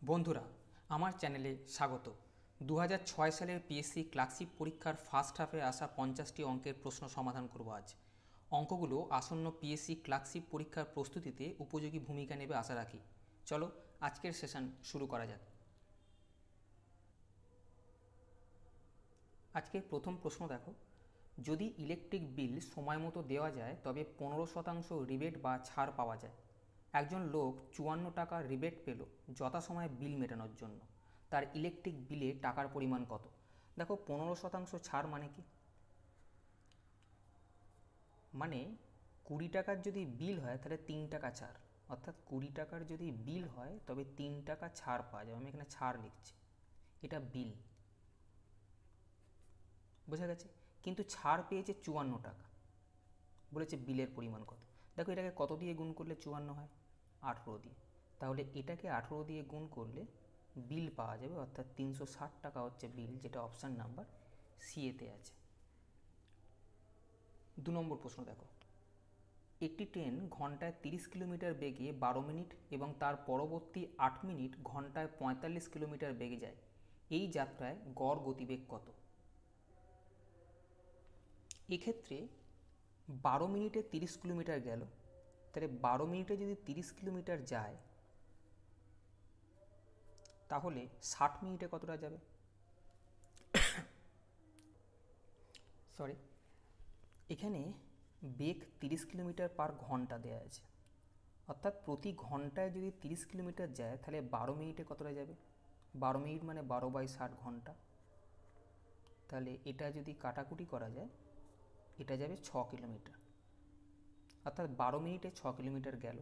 বন্ধুরা, আমার চ্যানেলে স্বাগত। 2006 সালের পিএসসি ক্লার্কশিপ পরীক্ষার ফার্স্ট হাফে আসা 50টি অঙ্কের প্রশ্ন সমাধান করব আজ। অঙ্কগুলো আসন্ন পিএসসি ক্লার্কশিপ পরীক্ষার প্রস্তুতিতে উপযোগী ভূমিকা নেবে আশা রাখি। চলো আজকের সেশন শুরু করা যাক। আজকের প্রথম প্রশ্ন দেখো, যদি ইলেকট্রিক বিল সময় মতো দেওয়া যায় তবে 15% রিবেট বা ছাড় পাওয়া যায়। একজন লোক 54 টাকা রিবেট পেল যথাসময়ে বিল মেটানোর জন্য। তার ইলেকট্রিক বিলে টাকার পরিমাণ কত? দেখো 15% ছাড় মানে কি? মানে 20 টাকার যদি বিল হয় তাহলে 3 টাকা ছাড়, অর্থাৎ 20 টাকার যদি বিল হয় তবে 3 টাকা ছাড় পাওয়া যাবে। আমি এখানে ছাড় লিখছি, এটা বিল, বোঝা গেছে? কিন্তু ছাড় পেয়েছে 54 টাকা, বলেছে বিলের পরিমাণ কত। দেখো এটাকে কত দিয়ে গুণ করলে 54 হয়? 18 দিয়ে। তাহলে এটাকে 18 দিয়ে গুণ করলে বিল পাওয়া যাবে, অর্থাৎ 360 টাকা হচ্ছে বিল, যেটা অপশান নাম্বার সি এতে আছে। 2 নম্বর প্রশ্ন দেখো, একটি ট্রেন ঘন্টায় 30 কিলোমিটার বেগে 12 মিনিট এবং তার পরবর্তী 8 মিনিট ঘন্টায় 45 কিলোমিটার বেগে যায়। এই যাত্রায় গড় গতিবেগ কত? এক্ষেত্রে 12 মিনিটে 30 কিলোমিটার গেল, তাহলে 12 মিনিটে যদি 30 কিলোমিটার যায় তাহলে 60 মিনিটে কতটা যাবে? সরি, এখানে বেগ 30 কিলোমিটার পার ঘন্টা দেওয়া আছে, অর্থাৎ প্রতি ঘন্টায় যদি 30 কিলোমিটার যায় তাহলে 12 মিনিটে কতটা যাবে? 12 মিনিট মানে 12/60 ঘন্টা। তাহলে এটা যদি কাটাকুটি করা যায় এটা যাবে 6 কিলোমিটার, অর্থাৎ 12 মিনিটে 6 কিলোমিটার গেল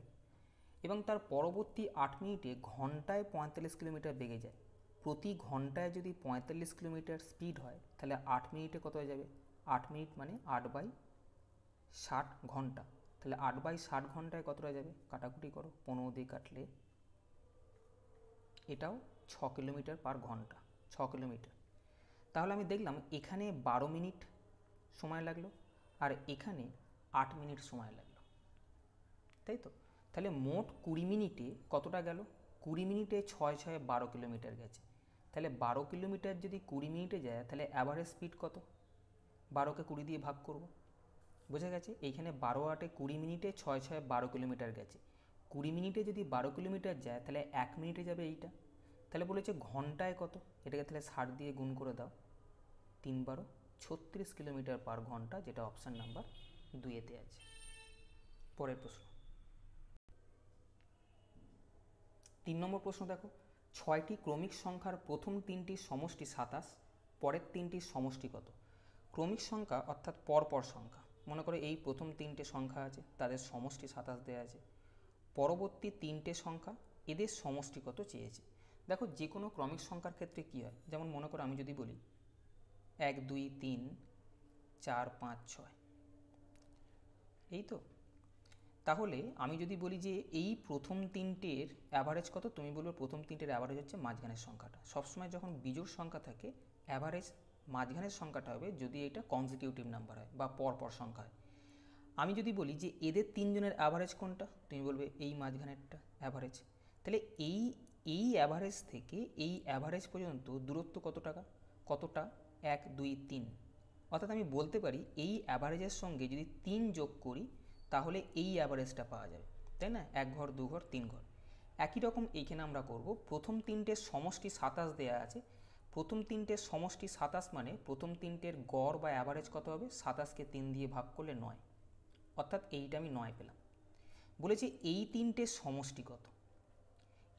এবং তার পরবর্তী 8 মিনিটে ঘন্টায় 45 কিলোমিটার বেগে যায়। প্রতি ঘন্টায় যদি 45 কিলোমিটার স্পিড হয় তাহলে 8 মিনিটে কত হয়ে যাবে? 8 মিনিট মানে 8/60 ঘন্টা। তাহলে 8/60 ঘন্টায় কতটা যাবে? কাটাকুটি করো, 15 দিয়ে কাটলে এটাও 6 কিলোমিটার পার ঘন্টা, 6 কিলোমিটার। তাহলে আমি দেখলাম এখানে 12 মিনিট সময় লাগলো আর এখানে 8 মিনিট সময় লাগলো, তাই তো? তাহলে মোট 20 মিনিটে কতটা গেল? 20 মিনিটে 6 6 12 কিলোমিটার গেছে। তাহলে 12 কিলোমিটার যদি 20 মিনিটে যায় তাহলে অ্যাভারেজ স্পিড কত? 12কে 20 দিয়ে ভাগ করব, বোঝা গেছে? এইখানে 12 8 20 মিনিটে 6 6 12 কিলোমিটার গেছে। 20 মিনিটে যদি 12 কিলোমিটার যায় তাহলে 1 মিনিটে যাবে এইটা। তাহলে বলেছে ঘন্টায় কত, এটাকে তাহলে 60 দিয়ে গুণ করে দাও, 3 12 36 কিলোমিটার পার ঘন্টা, যেটা অপশান নাম্বার 2 এতে আছে। পরের প্রশ্ন, 3 নম্বর প্রশ্ন দেখো, 6টি ক্রমিক সংখ্যার প্রথম 3টির সমষ্টি 27, পরের 3টির সমষ্টি কত? ক্রমিক সংখ্যা অর্থাৎ পরপর সংখ্যা, মনে করো এই প্রথম 3টে সংখ্যা আছে, তাদের সমষ্টি 27 দেওয়া আছে। পরবর্তী 3টে সংখ্যা, এদের সমষ্টি কত চেয়েছে। দেখো যে কোনো ক্রমিক সংখ্যার ক্ষেত্রে কী হয়, যেমন মনে করো আমি যদি বলি 1 2 3 4 5 6, এই তো। তাহলে আমি যদি বলি যে এই প্রথম 3টের অ্যাভারেজ কত, তুমি বলবে প্রথম 3টের অ্যাভারেজ হচ্ছে মাঝখানের সংখ্যাটা। সবসময় যখন বিজোড় সংখ্যা থাকে অ্যাভারেজ মাঝখানের সংখ্যাটা হবে যদি এটা কনজিকিউটিভ নাম্বার হয় বা পরপর সংখ্যা হয়। আমি যদি বলি যে এদের 3জনের অ্যাভারেজ কোনটা, তুমি বলবে এই মাঝখানেরটা অ্যাভারেজ। তাহলে এই এই অ্যাভারেজ থেকে এই অ্যাভারেজ পর্যন্ত দূরত্ব কতটা? 1 2 3। অর্থাৎ আমি বলতে পারি এই অ্যাভারেজের সঙ্গে যদি 3 যোগ করি তাহলে এই অ্যাভারেজটা পাওয়া যাবে, তাই না? 1 ঘর 2 ঘর 3 ঘর। একই রকম এইখানে আমরা করব, প্রথম 3টের সমষ্টি 27 দেওয়া আছে। প্রথম 3টের সমষ্টি 27 মানে প্রথম 3টের গড় বা অ্যাভারেজ কত হবে? 27কে 3 দিয়ে ভাগ করলে 9, অর্থাৎ এইটা আমি 9 পেলাম। বলেছি এই 3টের সমষ্টি কত?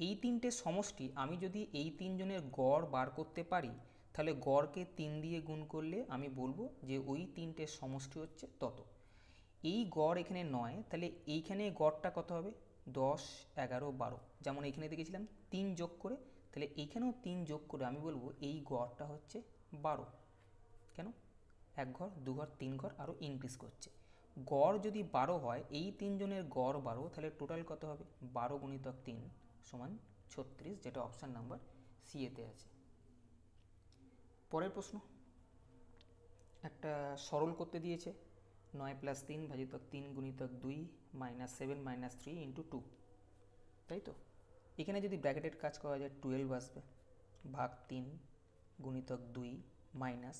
এই 3টের সমষ্টি আমি যদি এই 3জনের গড় বার করতে পারি তাহলে গড়কে 3 দিয়ে গুণ করলে আমি বলবো যে ওই 3টের সমষ্টি হচ্ছে তত। এই গড় এখানে 9, তাহলে এইখানে গড়টা কত হবে? 10 11 12। যেমন এইখানে দেখেছিলাম 3 যোগ করে, তাহলে এইখানেও 3 যোগ করে আমি বলবো এই গড়টা হচ্ছে 12। কেন? 1 ঘর 2 ঘর 3 ঘর আরও ইনক্রিজ করছে। গড় যদি 12 হয়, এই 3জনের গড় 12, তাহলে টোটাল কত হবে? 12 গুণিতক 3 সমান 36, যেটা অপশান নাম্বার সি এতে আছে। পরের প্রশ্ন, একটা সরল করতে দিয়েছে, 9 + 3 ভাজিতক 3 গুণিতক 2 -7 -3 × 2, তাই তো? এখানে যদি ব্র্যাকেটের কাজ করা যায় 12 আসবে ভাগ 3 গুণিতক 2 মাইনাস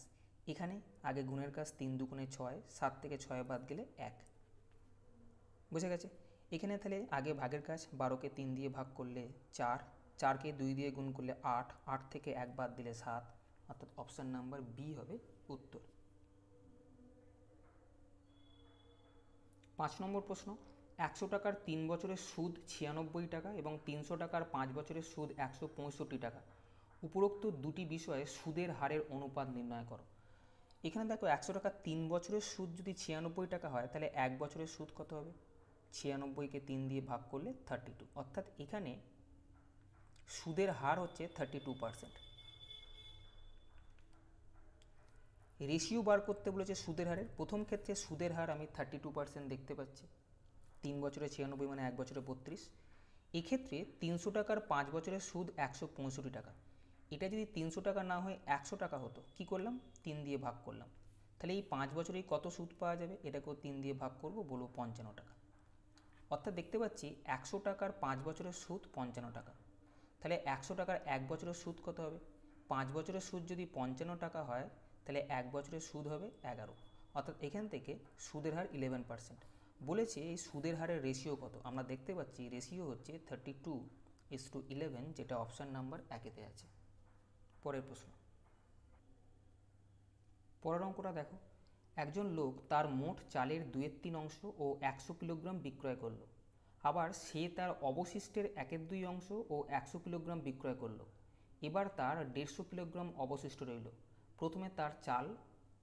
এখানে আগে গুণের কাজ 3 দুগুণে 6, 7 থেকে 6 বাদ গেলে 1, বুঝে গেছে। এখানে তাহলে আগে ভাগের কাজ 12কে 3 দিয়ে ভাগ করলে 4, 4কে 2 দিয়ে গুণ করলে 8, 8 থেকে 1 বাদ দিলে 7, অর্থাৎ অপশান নাম্বার বি হবে উত্তর। 5 নম্বর প্রশ্ন, 100 টাকার 3 বছরের সুদ 96 টাকা এবং 300 টাকার 5 বছরের সুদ 165 টাকা। উপরোক্ত দুটি বিষয়ে সুদের হারের অনুপাত নির্ণয় করো। এখানে দেখো 100 টাকার 3 বছরের সুদ যদি 96 টাকা হয় তাহলে 1 বছরের সুদ কত হবে? 96কে 3 দিয়ে ভাগ করলে 32, অর্থাৎ এখানে সুদের হার হচ্ছে 32%। রেশিও বার করতে বলেছে সুদের হারের। প্রথম ক্ষেত্রে সুদের হার আমি 32% দেখতে পাচ্ছি, 3 বছরে 96 মানে 1 বছরে 32। এক্ষেত্রে 300 টাকার 5 বছরের সুদ 165 টাকা। এটা যদি 300 টাকা না হয় 100 টাকা হতো, কি করলাম? 3 দিয়ে ভাগ করলাম। তাহলে এই 5 বছরেই কত সুদ পাওয়া যাবে? এটাকেও 3 দিয়ে ভাগ করব, বলবো 55 টাকা। অর্থাৎ দেখতে পাচ্ছি 100 টাকার 5 বছরের সুদ 55 টাকা। তাহলে 100 টাকার 1 বছরের সুদ কত হবে? 5 বছরের সুদ যদি 55 টাকা হয় তাহলে 1 বছরের সুদ হবে 11, অর্থাৎ এখান থেকে সুদের হার 11%। বলেছে এই সুদের হারের রেশিও কত? আমরা দেখতে পাচ্ছি রেশিও হচ্ছে 32:11, যেটা অপশান নাম্বার 1-তে আছে। পরের প্রশ্ন, পরের অঙ্কটা দেখো। একজন লোক তার মোট চালের 2/3 অংশ ও 100 কিলোগ্রাম বিক্রয় করলো। আবার সে তার অবশিষ্টের 1/2 অংশ ও 100 কিলোগ্রাম বিক্রয় করলো। এবার তার 150 কিলোগ্রাম অবশিষ্ট রইল। প্রথমে তার চাল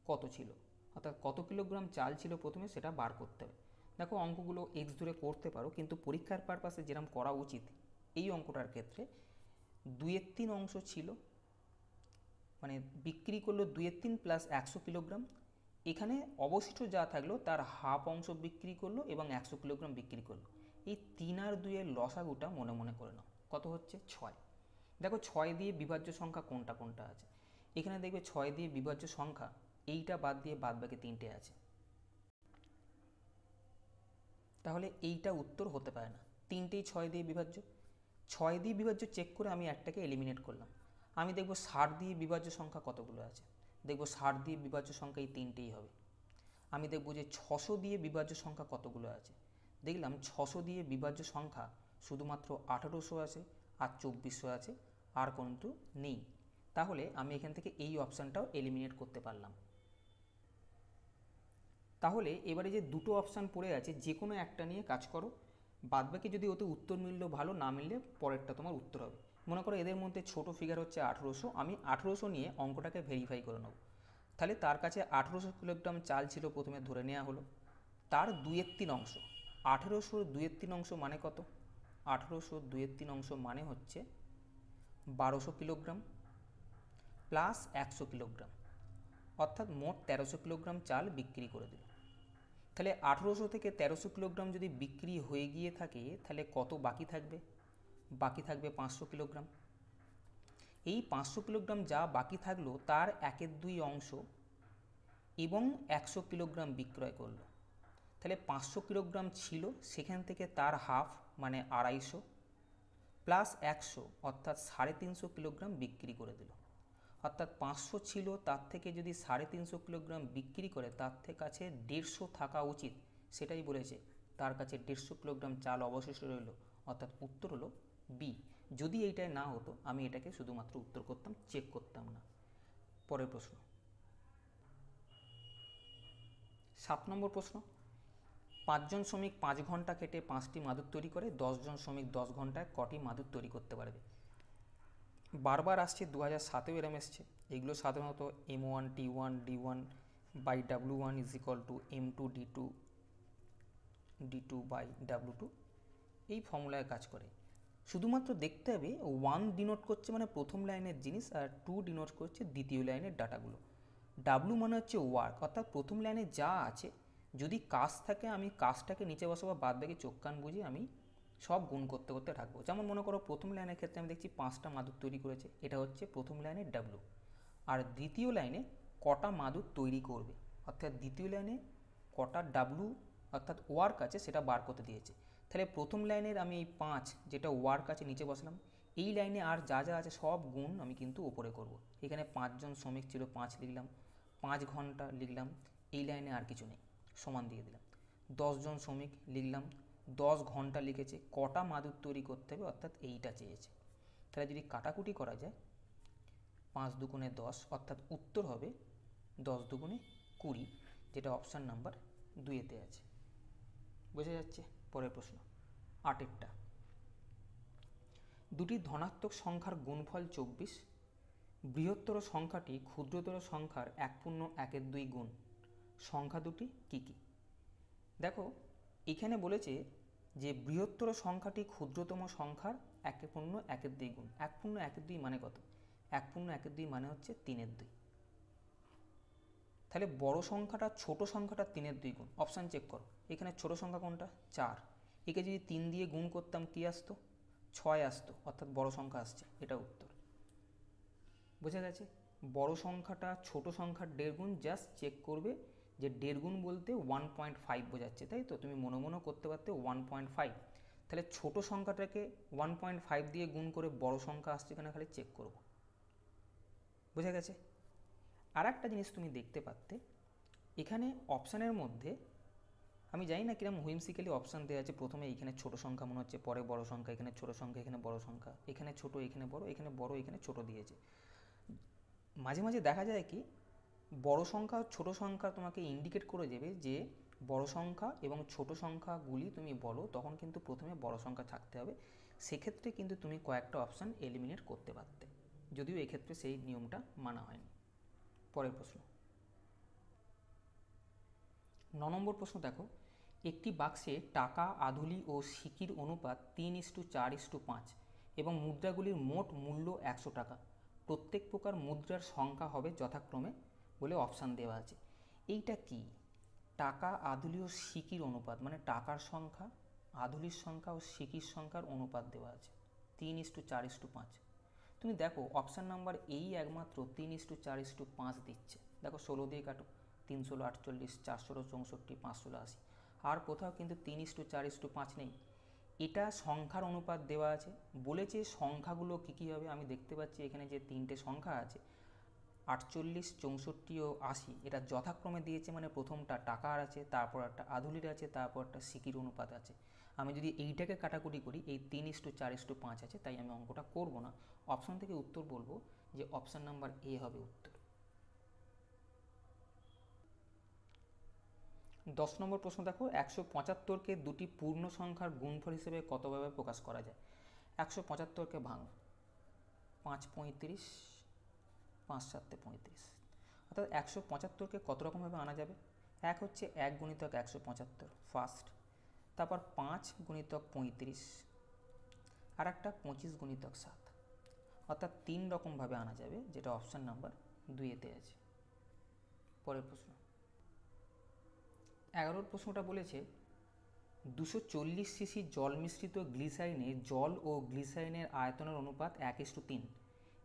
কত ছিল, অর্থাৎ কত কিলোগ্রাম চাল ছিল প্রথমে সেটা বার করতে হবে। দেখো অঙ্কগুলো এক্স ধরে করতে পারো, কিন্তু পরীক্ষার পারপাসে যেরকম করা উচিত এই অঙ্কটার ক্ষেত্রে 2/3 অংশ ছিল, মানে বিক্রি করলো 2/3 প্লাস 100 কিলোগ্রাম। এখানে অবশিষ্ট যা থাকলো তার হাফ অংশ বিক্রি করলো এবং 100 কিলোগ্রাম বিক্রি করলো। এই 3 আর 2 এর লসাগুটা মনে মনে করে নাও, কত হচ্ছে? 6। দেখো 6 দিয়ে বিভাজ্য সংখ্যা কোনটা কোনটা আছে। এখানে দেখবে 6 দিয়ে বিভাজ্য সংখ্যা এইটা বাদ দিয়ে বাদ বাকি 3টে আছে, তাহলে এইটা উত্তর হতে পারে না। 3টেই 6 দিয়ে বিভাজ্য। 6 দিয়ে বিভাজ্য চেক করে আমি একটাকে এলিমিনেট করলাম। আমি দেখব 60 দিয়ে বিভাজ্য সংখ্যা কতগুলো আছে, দেখব 60 দিয়ে বিভাজ্য সংখ্যা এই 3টেই হবে। আমি দেখব যে 600 দিয়ে বিভাজ্য সংখ্যা কতগুলো আছে, দেখলাম 600 দিয়ে বিভাজ্য সংখ্যা শুধুমাত্র 1800 আছে আর 2400 আছে, আর কিন্তু নেই। তাহলে আমি এখান থেকে এই অপশানটাও এলিমিনেট করতে পারলাম। তাহলে এবারে যে দুটো অপশান পড়ে আছে যে কোনো একটা নিয়ে কাজ করো, বাদবাকি যদি ওতে উত্তর মিললো ভালো, না মিললে পরেরটা তোমার উত্তর হবে। মনে করো এদের মধ্যে ছোট ফিগার হচ্ছে 1800, আমি 1800 নিয়ে অঙ্কটাকে ভেরিফাই করে নেব। তাহলে তার কাছে 1800 কিলোগ্রাম চাল ছিল, প্রথমে ধরে নেওয়া হলো। তার 2/3 অংশ, 1800 2/3 অংশ মানে কত? 1800 2/3 অংশ মানে হচ্ছে 1200 কিলোগ্রাম প্লাস 100 কিলোগ্রাম, অর্থাৎ মোট 1300 কিলোগ্রাম চাল বিক্রি করে দিল। তাহলে 1800 থেকে 1300 কিলোগ্রাম যদি বিক্রি হয়ে গিয়ে থাকে তাহলে কত বাকি থাকবে? বাকি থাকবে 500 কিলোগ্রাম। এই 500 কিলোগ্রাম যা বাকি থাকলো তার 1/2 অংশ এবং 100 কিলোগ্রাম বিক্রয় করলো। তাহলে 500 কিলোগ্রাম ছিল, সেখান থেকে তার হাফ মানে 250 প্লাস 100 অর্থাৎ 350 কিলোগ্রাম বিক্রি করে দিল। অর্থাৎ 500 ছিল, তার থেকে যদি 350 কিলোগ্রাম বিক্রি করে তার থেকে কাছে 150 থাকা উচিত, সেটাই বলেছে। তার কাছে 150 কিলোগ্রাম চাল অবশিষ্ট রইল, অর্থাৎ উত্তর হলো বি। যদি এইটাই না হতো আমি এটাকে শুধুমাত্র উত্তর করতাম, চেক করতাম না। পরের প্রশ্ন, 7 নম্বর প্রশ্ন। 5 জন শ্রমিক 5 ঘন্টা খেটে 5টি মাদুর তৈরি করে, 10 জন শ্রমিক 10 ঘন্টায় কটি মাদুর তৈরি করতে পারবে? বারবার আসছে, 2007-এও এরম এসছে। এগুলো সাধারণত M1 T1 D1 by W1 is equal to M2 D2 by W2, এই ফর্মুলায় কাজ করে। শুধুমাত্র দেখতে হবে 1 ডিনোট করছে মানে প্রথম লাইনের জিনিস, আর 2 ডিনোট করছে দ্বিতীয় লাইনের ডাটাগুলো। W মানে হচ্ছে ওয়ার্ক, অর্থাৎ প্রথম লাইনে যা আছে যদি কাজ থাকে আমি কাজটাকে নিচে বসাবো, বাদ বাকি চোখ কান বুঝে আমি সব গুণ করতে করতে রাখবো। যেমন মনে করো প্রথম লাইনের ক্ষেত্রে আমি দেখছি 5টা মাদুর তৈরি করেছে, এটা হচ্ছে প্রথম লাইনের W। আর দ্বিতীয় লাইনে কটা মাদুর তৈরি করবে, অর্থাৎ দ্বিতীয় লাইনে কটা W অর্থাৎ ওয়ার্ক আছে সেটা বার করতে দিয়েছে। তাহলে প্রথম লাইনের আমি এই 5 যেটা ওয়ার্ক আছে নিচে বসালাম, এই লাইনে আর যা যা আছে সব গুণ আমি কিন্তু ওপরে করব। এখানে 5 জন শ্রমিক ছিল, 5 লিখলাম, 5 ঘন্টা লিখলাম, এই লাইনে আর কিছু নেই, সমান দিয়ে দিলাম। 10 জন শ্রমিক লিখলাম, 10 ঘন্টা লিখেছে, কটা মাদুর তৈরি করতে হবে অর্থাৎ এইটা চেয়েছে। তাহলে যদি কাটাকুটি করা যায় 5 দুগুণে 10 অর্থাৎ উত্তর হবে 10 দুগুণে 20, যেটা অপশান নাম্বার 2-এতে আছে। বোঝা যাচ্ছে? পরের প্রশ্ন 8-এরটা, দুটি ধনাত্মক সংখ্যার গুণফল 24, বৃহত্তর সংখ্যাটি ক্ষুদ্রতর সংখ্যার 1.1/2 গুণ, সংখ্যা দুটি কী কী? দেখো এখানে বলেছে যে বৃহত্তর সংখ্যাটি ক্ষুদ্রতম সংখ্যার 1.1/2 গুণ। 1.1/2 মানে কত? 1.1/2 মানে হচ্ছে 3/2। তাহলে বড় সংখ্যাটা ছোট সংখ্যাটা 3/2 গুণ। অপশান চেক করো, এখানে ছোট সংখ্যা কোনটা? 4। একে যদি 3 দিয়ে গুণ করতাম কি আসতো? 6 আসতো, অর্থাৎ বড় সংখ্যা আসছে, এটা উত্তর। বোঝা গেছে? বড় সংখ্যাটা ছোট সংখ্যার 1.5 গুণ, জাস্ট চেক করবে যে 1.5 গুণ বলতে 1.5 বোঝাচ্ছে, তাই তো? তুমি মনে মনে করতে পারতে 1.5। তাহলে ছোট সংখ্যাটাকে 1.5 দিয়ে গুণ করে বড় সংখ্যা আসছে কিনা খালি চেক করব। বোঝা গেছে? আর একটা জিনিস তুমি দেখতে পারতে, এখানে অপশানের মধ্যে আমি জানি না কিরকম হুইমসিক্যালি অপশান দেওয়া আছে। প্রথমে এখানে ছোট সংখ্যা মনে হচ্ছে, পরে বড় সংখ্যা, এখানে ছোট সংখ্যা, এখানে বড় সংখ্যা, এখানে ছোট, এখানে বড়, এখানে বড়, এখানে ছোট দিয়েছে। মাঝে মাঝে দেখা যায় কি বড় সংখ্যা ছোট সংখ্যা তোমাকে ইন্ডিকেট করে দেবে যে বড় সংখ্যা এবং ছোট সংখ্যাগুলি তুমি বলো, তখন কিন্তু প্রথমে বড় সংখ্যা থাকতে হবে। সেক্ষেত্রে কিন্তু তুমি কয়েকটা অপশান এলিমিনেট করতে পারতে, যদিও এক্ষেত্রে সেই নিয়মটা মানা হয়নি। পরের প্রশ্ন 9 নম্বর প্রশ্ন দেখো, একটি বাক্সে টাকা, আধুলি ও সিকির অনুপাত 3:4:5 এবং মুদ্রাগুলির মোট মূল্য 100 টাকা। প্রত্যেক প্রকার মুদ্রার সংখ্যা হবে যথাক্রমে বলে অপশান দেওয়া আছে। এইটা কি? টাকা, আধুলি ও সিকির অনুপাত, মানে টাকার সংখ্যা, আধুলির সংখ্যা ও সিকির সংখ্যার অনুপাত দেওয়া আছে 3:4:5। তুমি দেখো অপশান নাম্বার এই একমাত্র 3:4:5 দিচ্ছে। দেখো 16 দিয়ে কাটো, 3 × 48, 4 × 64, 5 × 80। আর কোথাও কিন্তু 3:4:5 নেই। এটা সংখ্যার অনুপাত দেওয়া আছে, বলেছে সংখ্যাগুলো কী কী হবে। আমি দেখতে পাচ্ছি এখানে যে 3টে সংখ্যা আছে 48, 64 ও 80, এটা যথাক্রমে দিয়েছে, মানে প্রথমটা টাকার আছে, তারপর একটা আধুলির আছে, তারপর একটা সিকির অনুপাত আছে। আমি যদি এইটাকে কাটাকুটি করি এই 3:4:5 আছে, তাই আমি অঙ্কটা করব না। অপশান থেকে উত্তর বলবো যে অপশান নাম্বার এ হবে উত্তর। 10 নম্বর প্রশ্ন দেখো, 175কে দুটি পূর্ণ সংখ্যার গুণফল হিসেবে কতভাবে প্রকাশ করা যায়? 175কে ভাঙো, 5 35, 5 7 35, অর্থাৎ 175কে কত রকমভাবে আনা যাবে? এক হচ্ছে 1 গুণিতক 175 ফার্স্ট, তারপর 5 গুণিতক 35, আর একটা 25 গুণিতক 7, অর্থাৎ 3 রকমভাবে আনা যাবে, যেটা অপশান নাম্বার 2-এতে আছে। পরের প্রশ্ন 11 প্রশ্নটা বলেছে 240 সিসি জল মিশ্রিত গ্লিসারিনে জল ও গ্লিসারিনের আয়তনের অনুপাত 1:3।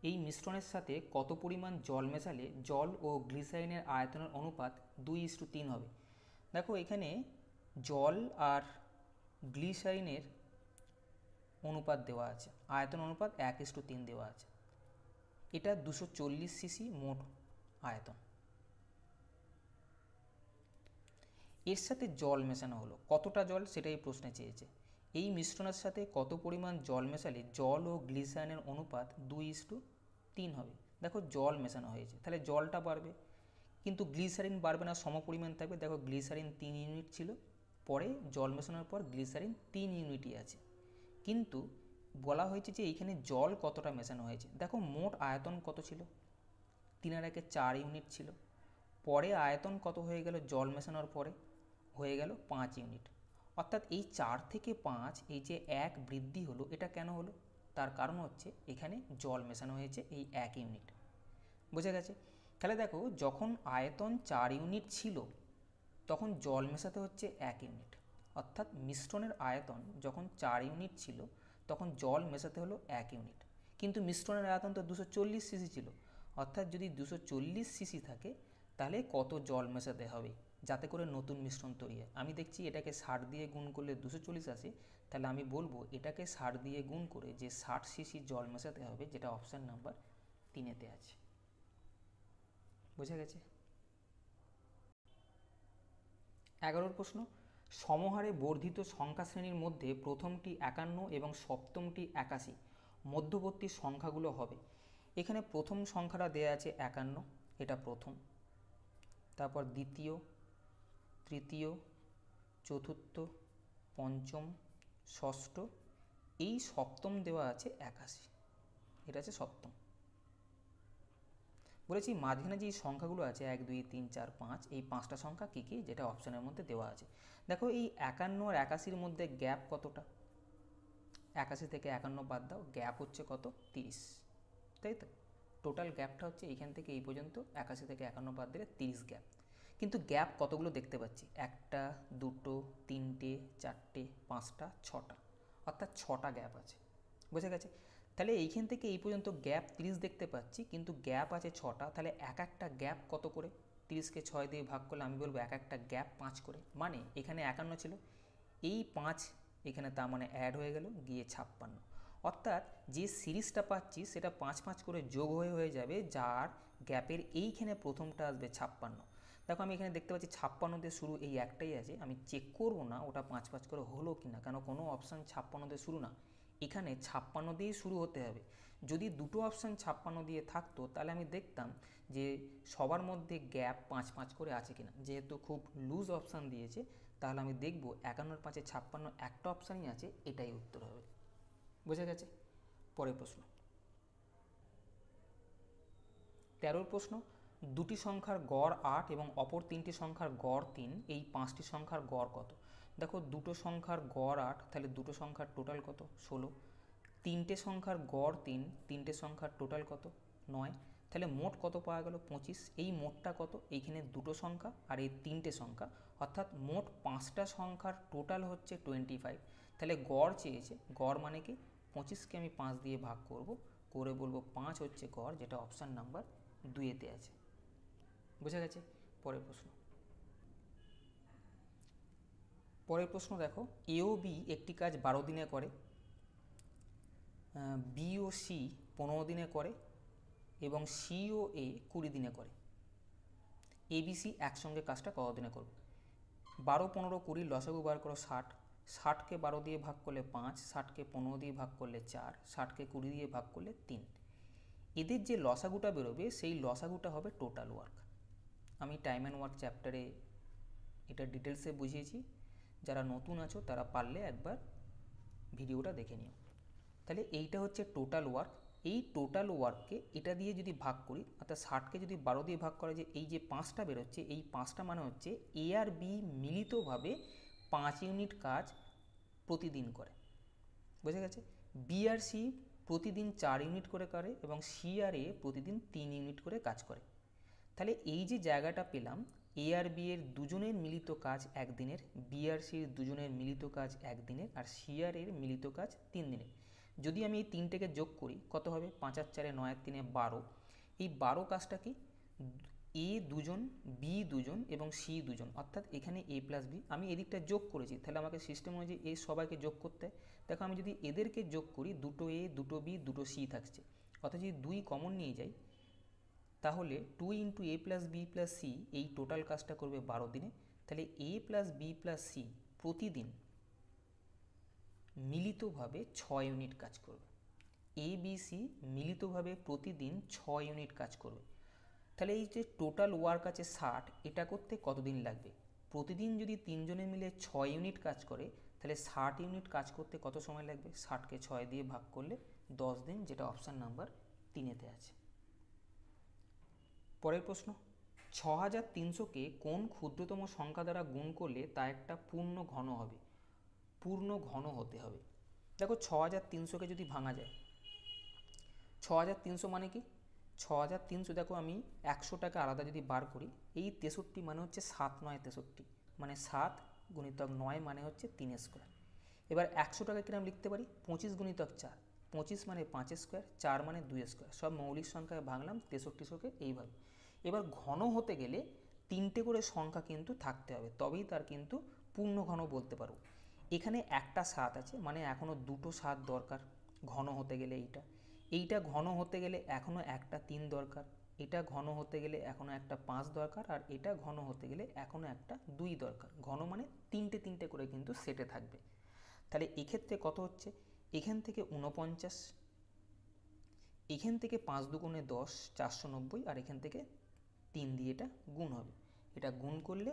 এই মিশ্রণের সাথে কত পরিমাণ জল মেশালে জল ও গ্লিসারিনের আয়তনের অনুপাত 2:3 হবে? দেখো এখানে জল আর গ্লিসারিনের অনুপাত দেওয়া আছে, আয়তন অনুপাত 1:3 দেওয়া আছে। এটা 240 সিসি মোট আয়তন, এর সাথে জল মেশানো হলো, কতটা জল সেটাই প্রশ্নে চেয়েছে। এই মিশ্রণের সাথে কত পরিমাণ জল মেশালে জল ও গ্লিসারিনের অনুপাত 2:3 হবে? দেখো জল মেশানো হয়েছে, তাহলে জলটা বাড়বে, কিন্তু গ্লিসারিন বাড়বে না, সমপরিমাণ থাকবে। দেখো গ্লিসারিন 3 ইউনিট ছিল, পরে জল মেশানোর পর গ্লিসারিন 3 ইউনিটই আছে, কিন্তু বলা হয়েছে যে এইখানে জল কতটা মেশানো হয়েছে। দেখো মোট আয়তন কত ছিল? 3 আর 1 4 ইউনিট ছিল, পরে আয়তন কত হয়ে গেল জল মেশানোর পরে? হয়ে গেল 5 ইউনিট। অর্থাৎ এই 4 থেকে 5, এই যে 1 বৃদ্ধি হলো, এটা কেন হলো? তার কারণ হচ্ছে এখানে জল মেশানো হয়েছে এই 1 ইউনিট। বোঝা গেছে? তাহলে দেখো যখন আয়তন 4 ইউনিট ছিল তখন জল মেশাতে হচ্ছে 1 ইউনিট, অর্থাৎ মিশ্রণের আয়তন যখন 4 ইউনিট ছিল তখন জল মেশাতে হলো 1 ইউনিট, কিন্তু মিশ্রণের আয়তন তো 240 সিসি ছিল, অর্থাৎ যদি 240 সিসি থাকে তাহলে কত জল মেশাতে হবে? যাতে করে নতুন মিশ্রণ তৈরি হয়। আমি দেখছি এটাকে 60 দিয়ে গুণ করলে 240 আসে, তাহলে আমি বলবো এটাকে 60 দিয়ে গুণ করে যে 60 সিসি জল মেশাতে হবে, যেটা অপশান নাম্বার 3-এতে আছে। বোঝা গেছে? 11 প্রশ্ন, সমহারে বর্ধিত সংখ্যা শ্রেণীর মধ্যে প্রথমটি 51 এবং সপ্তমটি 81, মধ্যবর্তী সংখ্যাগুলো হবে। এখানে প্রথম সংখ্যাটা দেয়া আছে 51, এটা প্রথম, তারপর দ্বিতীয়, তৃতীয়, চতুর্থ, পঞ্চম, ষষ্ঠ, এই সপ্তম দেওয়া আছে 81, এটা আছে সপ্তম। বলেছি মাঝখানে যে সংখ্যাগুলো আছে 1 2 3 4 5, এই 5টা সংখ্যা কী কী, যেটা অপশানের মধ্যে দেওয়া আছে। দেখো এই 51 আর 81-র মধ্যে গ্যাপ কতটা, 81 থেকে 51 বাদ দাও, গ্যাপ হচ্ছে কত, 30, তাই তো? টোটাল গ্যাপটা হচ্ছে এইখান থেকে এই পর্যন্ত, 81 থেকে 51 বাদ দিলে 30 গ্যাপ। কিন্তু গ্যাপ কতগুলো দেখতে পাচ্ছি, 1টা 2টো 3টে 4টে 5টা 6টা, অর্থাৎ 6টা গ্যাপ আছে। বুঝে গেছে? তাহলে এইখান থেকে এই পর্যন্ত গ্যাপ 30 দেখতে পাচ্ছি, কিন্তু গ্যাপ আছে 6টা, তাহলে এক একটা গ্যাপ কত করে, 30কে 6 দিয়ে ভাগ করলে আমি বলবো এক একটা গ্যাপ 5 করে। মানে এখানে 51 ছিল, এই 5 এখানে তার মানে অ্যাড হয়ে গেল গিয়ে 56, অর্থাৎ যে সিরিজটা পাচ্ছি সেটা 5 5 করে যোগ হয়ে যাবে, যার গ্যাপের এইখানে প্রথমটা আসবে 56। দেখো আমি এখানে দেখতে পাচ্ছি 56 দিয়ে শুরু, এই একটাই আছে, আমি চেক করবো না ওটা 5 5 করে হলো কি না, কেন কোনো অপশান 56 দিয়ে শুরু না, এখানে 56 দিয়েই শুরু হতে হবে। যদি দুটো অপশান 56 দিয়ে থাকতো তাহলে আমি দেখতাম যে সবার মধ্যে গ্যাপ 5 5 করে আছে কিনা। যেহেতু খুব লুজ অপশান দিয়েছে, তাহলে আমি দেখব 51 5 56 একটা অপশানই আছে, এটাই উত্তর হবে। বোঝা গেছে? পরের প্রশ্ন, 13 প্রশ্ন, দুটি সংখ্যার গড় 8 এবং অপর তিনটি সংখ্যার গড় 3, এই 5টি সংখ্যার গড় কত? দেখো দুটো সংখ্যার গড় 8, তাহলে দুটো সংখ্যার টোটাল কত, 16। তিনটে সংখ্যার গড় 3, তিনটে সংখ্যার টোটাল কত, 9। তাহলে মোট কত পাওয়া গেল, 25। এই মোটটা কত, এইখানে দুটো সংখ্যা আর এই তিনটে সংখ্যা, অর্থাৎ মোট 5টা সংখ্যার টোটাল হচ্ছে 25। তাহলে গড় চেয়েছে, গড় মানে কি, 25কে আমি 5 দিয়ে ভাগ করব, করে বলবো 5 হচ্ছে গড়, যেটা অপশান নাম্বার 2-এতে আছে। বোঝা গেছে? পরের প্রশ্ন, পরের প্রশ্ন দেখো, এ ও বি একটি কাজ 12 দিনে করে, বি ও সি 15 দিনে করে এবং সি ও এ 20 দিনে করে। এবিসি একসঙ্গে কাজটা কত দিনে করবে? 12 15 20 লসাগু বার করো 60, 60কে 12 দিয়ে ভাগ করলে 5, 60কে 15 দিয়ে ভাগ করলে 4, 60কে 20 দিয়ে ভাগ করলে 3। এদের যে লসাগুটা বেরোবে সেই লসাগুটা হবে টোটাল ওয়ার্ক। আমি টাইম অ্যান্ড ওয়ার্ক চ্যাপ্টারে এটা ডিটেলসে বুঝিয়েছি, যারা নতুন আছো তারা পারলে একবার ভিডিওটা দেখে নিও। তাহলে এইটা হচ্ছে টোটাল ওয়ার্ক। এই টোটাল ওয়ার্ককে এটা দিয়ে যদি ভাগ করি, অর্থাৎ 60কে যদি 12 দিয়ে ভাগ করা, যে এই যে 5টা বেরোচ্ছে, এই 5টা মানে হচ্ছে এ আর বি মিলিতভাবে 5 ইউনিট কাজ প্রতিদিন করে। বোঝা গেছে? বি আর সি প্রতিদিন 4 ইউনিট করে করে এবং সি আর এ প্রতিদিন 3 ইউনিট করে কাজ করে। তাহলে এই যে জায়গাটা পেলাম, এ আর বি এর দুজনের মিলিত কাজ একদিনের, বি আর সির দুজনের মিলিত কাজ একদিনের, আর সি আর এর মিলিত কাজ 3 দিনের। যদি আমি এই তিনটেকে যোগ করি কত হবে, 5 আর 4 9 আর 3 12। এই 12 কাজটা কি, এ দুজন, বি দুজন এবং সি দুজন, অর্থাৎ এখানে এ প্লাস বি, আমি এদিকটা যোগ করেছি, তাহলে আমাকে সিস্টেম অনুযায়ী এ সবাইকে যোগ করতে হয়। দেখো আমি যদি এদেরকে যোগ করি, দুটো এ দুটো বি দুটো সি থাকছে, অর্থাৎ যদি 2 কমন নিয়ে যাই, তাহলে 2 ইন্টু এ প্লাস বি প্লাস সি এই টোটাল কাজটা করবে 12 দিনে। তাহলে এ প্লাস বি প্লাস সি প্রতিদিন মিলিতভাবে 6 ইউনিট কাজ করবে। এ বি সি মিলিতভাবে প্রতিদিন 6 ইউনিট কাজ করবে। তাহলে এই যে টোটাল ওয়ার্ক আছে 60, এটা করতে কতদিন লাগবে? প্রতিদিন যদি 3 জনে মিলে 6 ইউনিট কাজ করে, তাহলে 60 ইউনিট কাজ করতে কত সময় লাগবে? 60কে 6 দিয়ে ভাগ করলে 10 দিন, যেটা অপশান নাম্বার 3-এতে আছে। পরের প্রশ্ন, 6300কে কোন ক্ষুদ্রতম সংখ্যা দ্বারা গুণ করলে তা একটা পূর্ণ ঘন হবে? পূর্ণ ঘন হতে হবে। দেখো 6300কে যদি ভাঙা যায়, 6300 মানে কি, 6300 দেখো আমি 100টাকে আলাদা যদি বার করি, এই 63 মানে হচ্ছে 7 9 63, মানে 7 গুণিতক 9 মানে হচ্ছে 3 স্কোয়ার। এবার 100টাকে কিরম লিখতে পারি, 25 গুণিতক 4, 25 মানে 5 স্কোয়ার, 4 মানে 2 স্কোয়ার, সব মৌলিক সংখ্যায় ভাঙলাম 6300কে এইভাবে। এবার ঘন হতে গেলে তিনটে করে সংখ্যা কিন্তু থাকতে হবে, তবেই তার কিন্তু পূর্ণ ঘন বলতে পারবো। এখানে একটা 7 আছে, মানে এখনও দুটো 7 দরকার ঘন হতে গেলে। এইটা ঘন হতে গেলে এখনও একটা 3 দরকার, এটা ঘন হতে গেলে এখনও একটা 5 দরকার, আর এটা ঘন হতে গেলে এখনও একটা 2 দরকার। ঘন মানে তিনটে তিনটে করে কিন্তু সেটে থাকবে। তাহলে এক্ষেত্রে কত হচ্ছে, এখান থেকে 49, এখান থেকে 5 দুগুণে 10, 490, আর এখান থেকে 3 দিয়ে এটা গুণ হবে। এটা গুণ করলে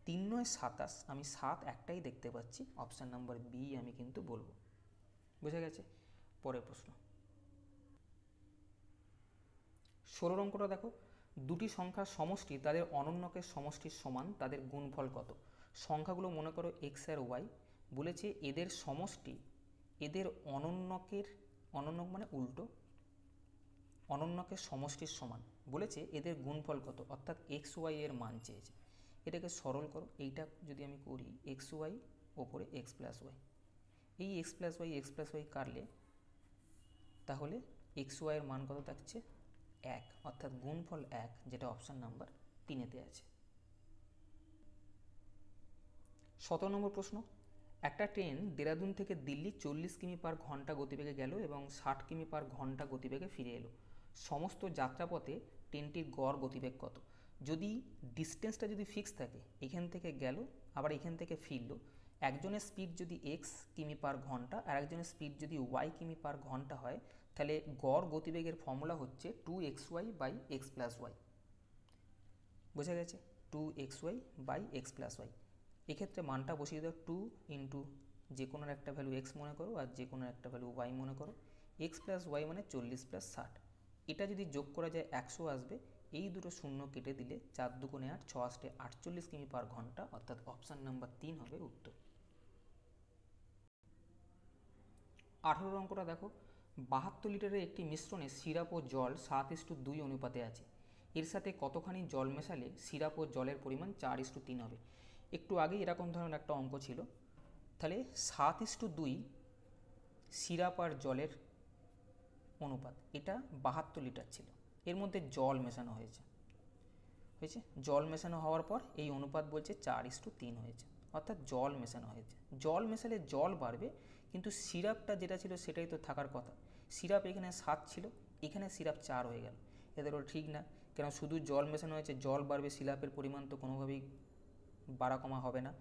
3 9 27, আমি 7 একটাই দেখতে পাচ্ছি, অপশান নাম্বার বি আমি কিন্তু বলবো। বুঝে গেছে? পরের প্রশ্ন 16 অঙ্কটা দেখো, দুটি সংখ্যার সমষ্টি তাদের অনন্যকের সমষ্টির সমান, তাদের গুণফল কত? সংখ্যাগুলো মনে করো এক্স আর ওয়াই, বলেছে এদের সমষ্টি এদের অনন্যকের, অনন্যক মানে উল্টো, অনন্যকের সমষ্টির সমান, বলেছে এদের গুণফল কত, অর্থাৎ এক্স ওয়াই এর মান চেয়েছে। এটাকে সরল করো, এইটা যদি আমি করি এক্স ওয়াই ওপরে এক্স প্লাস ওয়াই, এই এক্স প্লাস ওয়াই কাটলে তাহলে এক্স ওয়াইয়ের মান কত থাকছে 1, অর্থাৎ গুণফল 1, যেটা অপশান নাম্বার 3-তে আছে। 17 নম্বর প্রশ্ন, একটা ট্রেন দেরাদুন থেকে দিল্লি 40 কিমি পার ঘন্টা গতিবেগে গেল এবং 60 কিমি পার ঘন্টা গতিবেগে ফিরে এলো। সমস্ত যাত্রাপথে ট্রেনটির গড় গতিবেগ কত? যদি ডিস্টেন্সটা যদি ফিক্স থাকে, এখান থেকে গেল আবার এখান থেকে ফিরলো, একজনের স্পিড যদি এক্স কিমি পার ঘন্টা আর একজনের স্পিড যদি ওয়াই কিমি পার ঘন্টা হয়, তাহলে গড় গতিবেগের ফর্মুলা হচ্ছে 2xy by x plus Y. বোঝা গেছে? 2xy by x plus Y. এক্ষেত্রে মানটা বসিয়ে দাও, 2 ইন্টু যে কোনো একটা ভ্যালু এক্স মনে করো আর যে কোনো একটা ভ্যালু ওয়াই মনে করো। এক্স প্লাস ওয়াই মানে 40 প্লাস 60, এটা যদি যোগ করা যায় 100 আসবে। এই দুটো শূন্য কেটে দিলে 4 দুগুণে 8, 6 আসতে 48 কিমি পার ঘন্টা, অর্থাৎ অপশান নাম্বার 3 হবে উত্তর। 18 অঙ্কটা দেখো, 72 লিটারের একটি মিশ্রণে সিরাপ ও জল 7:2 অনুপাতে আছে। এর সাথে কতখানি জল মেশালে সিরাপ ও জলের পরিমাণ 4:3 হবে? একটু আগে এরকম ধরনের একটা অঙ্ক ছিল। তাহলে 7:2 সিরাপ আর জলের অনুপাত, এটা 72 লিটার ছিল, এর মধ্যে জল মেশানো হয়েছে, জল মেশানো হওয়ার পর এই অনুপাত বলছে 4:3 হয়েছে, অর্থাৎ জল মেশানো হয়েছে। জল মেশালে জল বাড়বে, কিন্তু সিরাপটা যেটা ছিল সেটাই তো থাকার কথা। সিরাপ এখানে 7 ছিল, এখানে সিরাপ 4 হয়ে গেল, এদের ঠিক না, কেন শুধু জল মেশানো হয়েছে, জল বাড়বে, সিরাপের পরিমাণ তো কোনোভাবেই বাড়া কমা হবে না।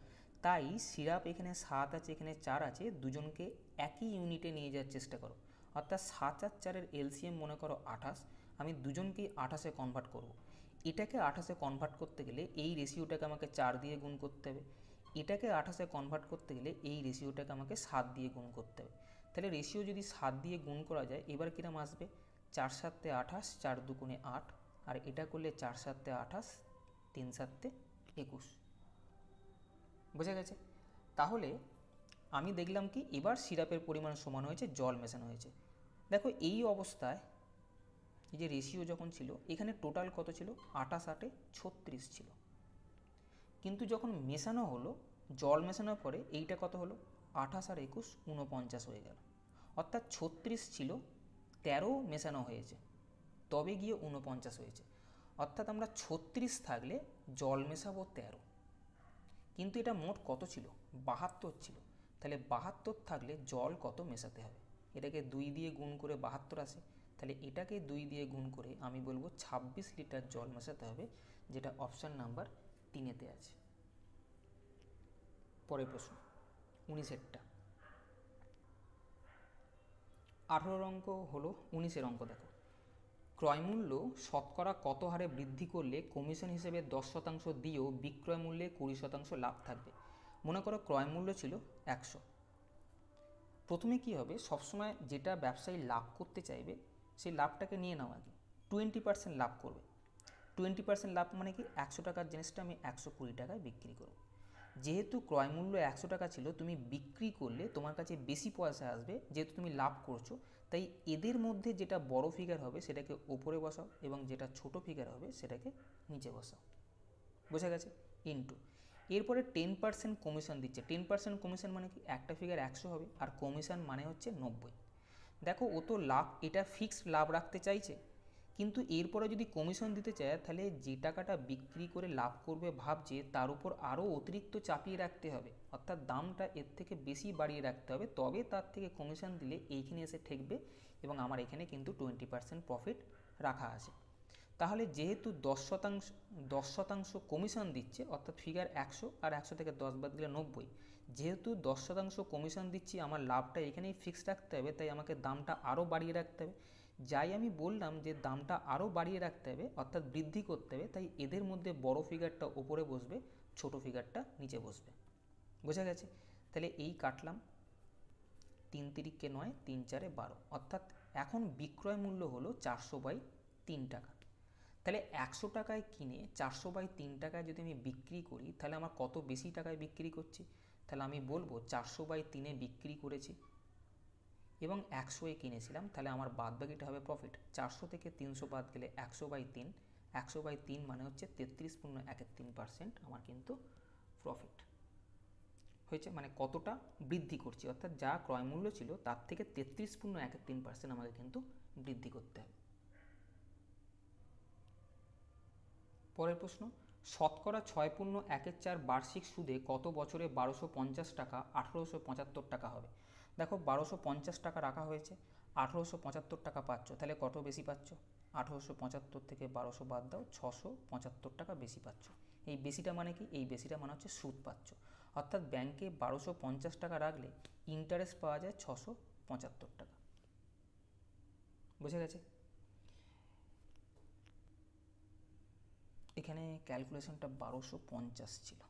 তাই সিরাপ এখানে 7 আছে, এখানে 4 আছে, দুজনকে একই ইউনিটে নিয়ে যাওয়ার চেষ্টা করো। অর্থাৎ 7 আর 4-এর এলসিএম মনে করো 28, আমি দুজনকেই 28-এ কনভার্ট করব। এটাকে 28-এ কনভার্ট করতে গেলে এই রেশিওটাকে আমাকে 4 দিয়ে গুণ করতে হবে, এটাকে 28-এ কনভার্ট করতে গেলে এই রেশিওটাকে আমাকে 7 দিয়ে গুণ করতে হবে। তাহলে রেশিও যদি 7 দিয়ে গুণ করা যায়, এবার কিরম আসবে, 4 7-এ 28, 4 দুগুণে 8, আর এটা করলে 4 7-এ 28, 3 7-এ 21। বোঝা গেছে? তাহলে আমি দেখলাম কি, এবার সিরাপের পরিমাণ সমান হয়েছে, জল মেশানো হয়েছে। দেখো এই অবস্থায় এই যে রেশিও যখন ছিল, এখানে টোটাল কত ছিল, 28 8-এ 36 ছিল, কিন্তু যখন মেশানো হলো, জল মেশানোর পরে এইটা কত হলো, 28 আর 21 49 হয়ে গেল। অর্থাৎ 36 ছিল, 13 মেশানো হয়েছে, তবে গিয়ে 49 হয়েছে। অর্থাৎ আমরা 36 থাকলে জল মেশাবো 13, কিন্তু এটা মোট কত ছিল, 72 ছিল। তাহলে 72 থাকলে জল কত মেশাতে হবে, এটাকে 2 দিয়ে গুণ করে 72 আসে, তাহলে এটাকে 2 দিয়ে গুণ করে আমি বলবো 26 লিটার জল মেশাতে হবে, যেটা অপশান নাম্বার 3-এতে আছে। পরের প্রশ্ন 19-এরটা, 18 অঙ্ক হলো 19-এর অঙ্ক। দেখো, ক্রয়মূল্য শতকরা কত হারে বৃদ্ধি করলে কমিশন হিসেবে 10% দিয়েও বিক্রয় মূল্যে 20% লাভ থাকবে? মনে করো ক্রয়মূল্য ছিল 100। প্রথমে কি হবে, সবসময় যেটা ব্যবসায়ী লাভ করতে চাইবে সেই লাভটাকে নিয়ে নাও, আগে 20% লাভ করবে। 20% লাভ মানে কি, 100 টাকার জিনিসটা আমি 120 টাকায় বিক্রি করব। যেহেতু ক্রয়মূল্য 100 টাকা ছিল, তুমি বিক্রি করলে তোমার কাছে বেশি পয়সা আসবে, যেহেতু তুমি লাভ করছো। তাই এদের মধ্যে যেটা বড় ফিগার হবে সেটাকে ওপরে বসাও, এবং যেটা ছোট ফিগার হবে সেটাকে নিচে বসাও। বোঝা গেছে? ইন্টু এরপরে 10% কমিশন দিচ্ছে। 10% কমিশন মানে কি, একটা ফিগার 100 হবে আর কমিশন মানে হচ্ছে 90। দেখো ও তো লাভ, এটা ফিক্সড লাভ রাখতে চাইছে, কিন্তু এরপরে যদি কমিশন দিতে চায় তাহলে যে টাকাটা বিক্রি করে লাভ করবে ভাবছে তার উপর আরও অতিরিক্ত চাপিয়ে রাখতে হবে, অর্থাৎ দামটা এর থেকে বেশি বাড়িয়ে রাখতে হবে, তবে তার থেকে কমিশন দিলে এইখানে এসে ঠেকবে এবং আমার এখানে কিন্তু 20% প্রফিট রাখা আছে। তাহলে যেহেতু 10% কমিশন দিচ্ছে, অর্থাৎ ফিগার 100 আর 100 থেকে 10 বাদ দিলে 90, যেহেতু 10% কমিশন দিচ্ছি আমার লাভটা এখানেই ফিক্সড রাখতে হবে, তাই আমাকে দামটা আরও বাড়িয়ে রাখতে হবে। যাই আমি বললাম যে দামটা আরও বাড়িয়ে রাখতে হবে অর্থাৎ বৃদ্ধি করতে হবে, তাই এদের মধ্যে বড় ফিগারটা ওপরে বসবে, ছোট ফিগারটা নিচে বসবে। বোঝা গেছে? তাহলে এই কাটলাম, 3 তিরিকে 9, 3 4 12, অর্থাৎ এখন বিক্রয় মূল্য হলো 400/3 টাকা। তাহলে 100 টাকায় কিনে 400/3 টাকায় যদি আমি বিক্রি করি তাহলে আমার কত বেশি টাকায় বিক্রি করছি? তাহলে আমি বলবো 400/3-এ বিক্রি করেছি এবং 100-এ কিনেছিলাম, তাহলে আমার বাদ বাকিটা হবে প্রফিট। 400 থেকে 300 বাদ গেলে 100/3, 100/3 মানে হচ্ছে 33.13% আমার কিন্তু প্রফিট হয়েছে। মানে কতটা বৃদ্ধি করছি, অর্থাৎ যা ক্রয় মূল্য ছিল তার থেকে 33.13% আমাকে কিন্তু বৃদ্ধি করতে হবে। পরের প্রশ্ন, শতকরা 6.1/4 বার্ষিক সুদে কত বছরে 1250 টাকা 1875 টাকা হবে? দেখো 1250 টাকা রাখা হয়েছে, 1875 টাকা পাচ্ছ, তাহলে কত বেশি পাচ্ছ? 1875 থেকে 1200 বাদ দাও, 675 টাকা বেশি পাচ্ছ। এই বেশিটা মানে কি? এই বেশিটা মানে হচ্ছে সুদ পাচ্ছ, অর্থাৎ ব্যাংকে 1250 টাকা রাখলে ইন্টারেস্ট পাওয়া যায় 675 টাকা। বুঝে গেছে? এখানে ক্যালকুলেশনটা 1250 ছিল,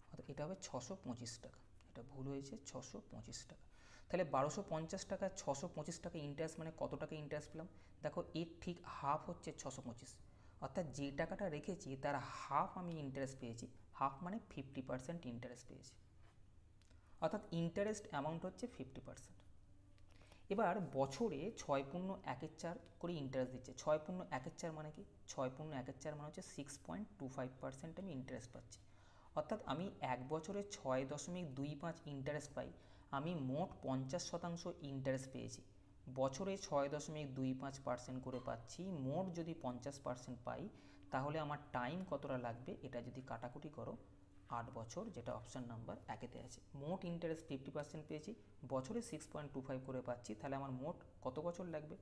অর্থাৎ এটা হবে 625 টাকা, এটা ভুল হয়েছে, 625 টাকা। তাহলে 1250 টাকা 625 টাকা ইন্টারেস্ট মানে কত টাকা ইন্টারেস্ট পেলাম? দেখো এর ঠিক হাফ হচ্ছে 625, অর্থাৎ যে টাকাটা রেখেছি তার হাফ আমি ইন্টারেস্ট পেয়েছি, হাফ মানে 50% ইন্টারেস্ট পেয়েছি, অর্থাৎ ইন্টারেস্ট অ্যামাউন্ট হচ্ছে 50%। এবার বছরে 6.1/4 করে ইন্টারেস্ট দিচ্ছে। 6.1/4 মানে কি? 6.1/4 মানে হচ্ছে 6.25% আমি ইন্টারেস্ট পাচ্ছি, অর্থাৎ আমি এক বছরে 6.25 ইন্টারেস্ট পাই, আমি মোট 50% ইন্টারেস্ট পেয়েছি। বছরে 6.25% করে পাচ্ছি, মোট যদি 50% পাই তাহলে আমার টাইম কতটা লাগবে এটা যদি কাটাকুটি করো 8 বছর, যেটা অপশান নাম্বার 1-তে আছে। মোট ইন্টারেস্ট 50% পেয়েছি, বছরে 6.25 করে পাচ্ছি, তাহলে আমার মোট কত বছর লাগবে?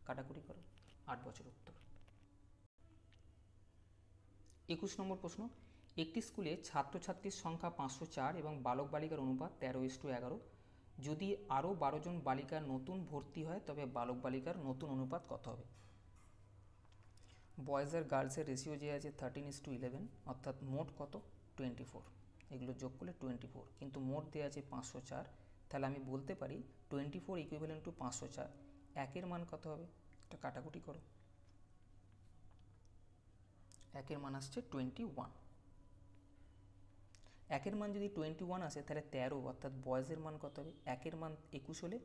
কাটাকুটি করো, 8 বছর উত্তর। 21 নম্বর প্রশ্ন, একটি স্কুলে ছাত্রছাত্রীর সংখ্যা 504 এবং বালক বালিকার অনুপাত 13:11, যদি আরও 12 জন বালিকার নতুন ভর্তি হয় তবে বালক বালিকার নতুন অনুপাত কত হবে? বয়েজ আর গার্লসের রেশিও যে আছে 13:11, অর্থাৎ মোট কত? 24, এগুলো যোগ করলে 24, কিন্তু মোট দেওয়া আছে 504, তাহলে আমি বলতে পারি 24 ইকুইভ্যালেন্ট টু 504। একের মান কত হবে? এটা কাটাকুটি করো, একের মান আসছে 21। একের মান যদি 21 আসে তাহলে 13, অর্থাৎ বয়েজের মান কত হবে? একের মান 21 হলে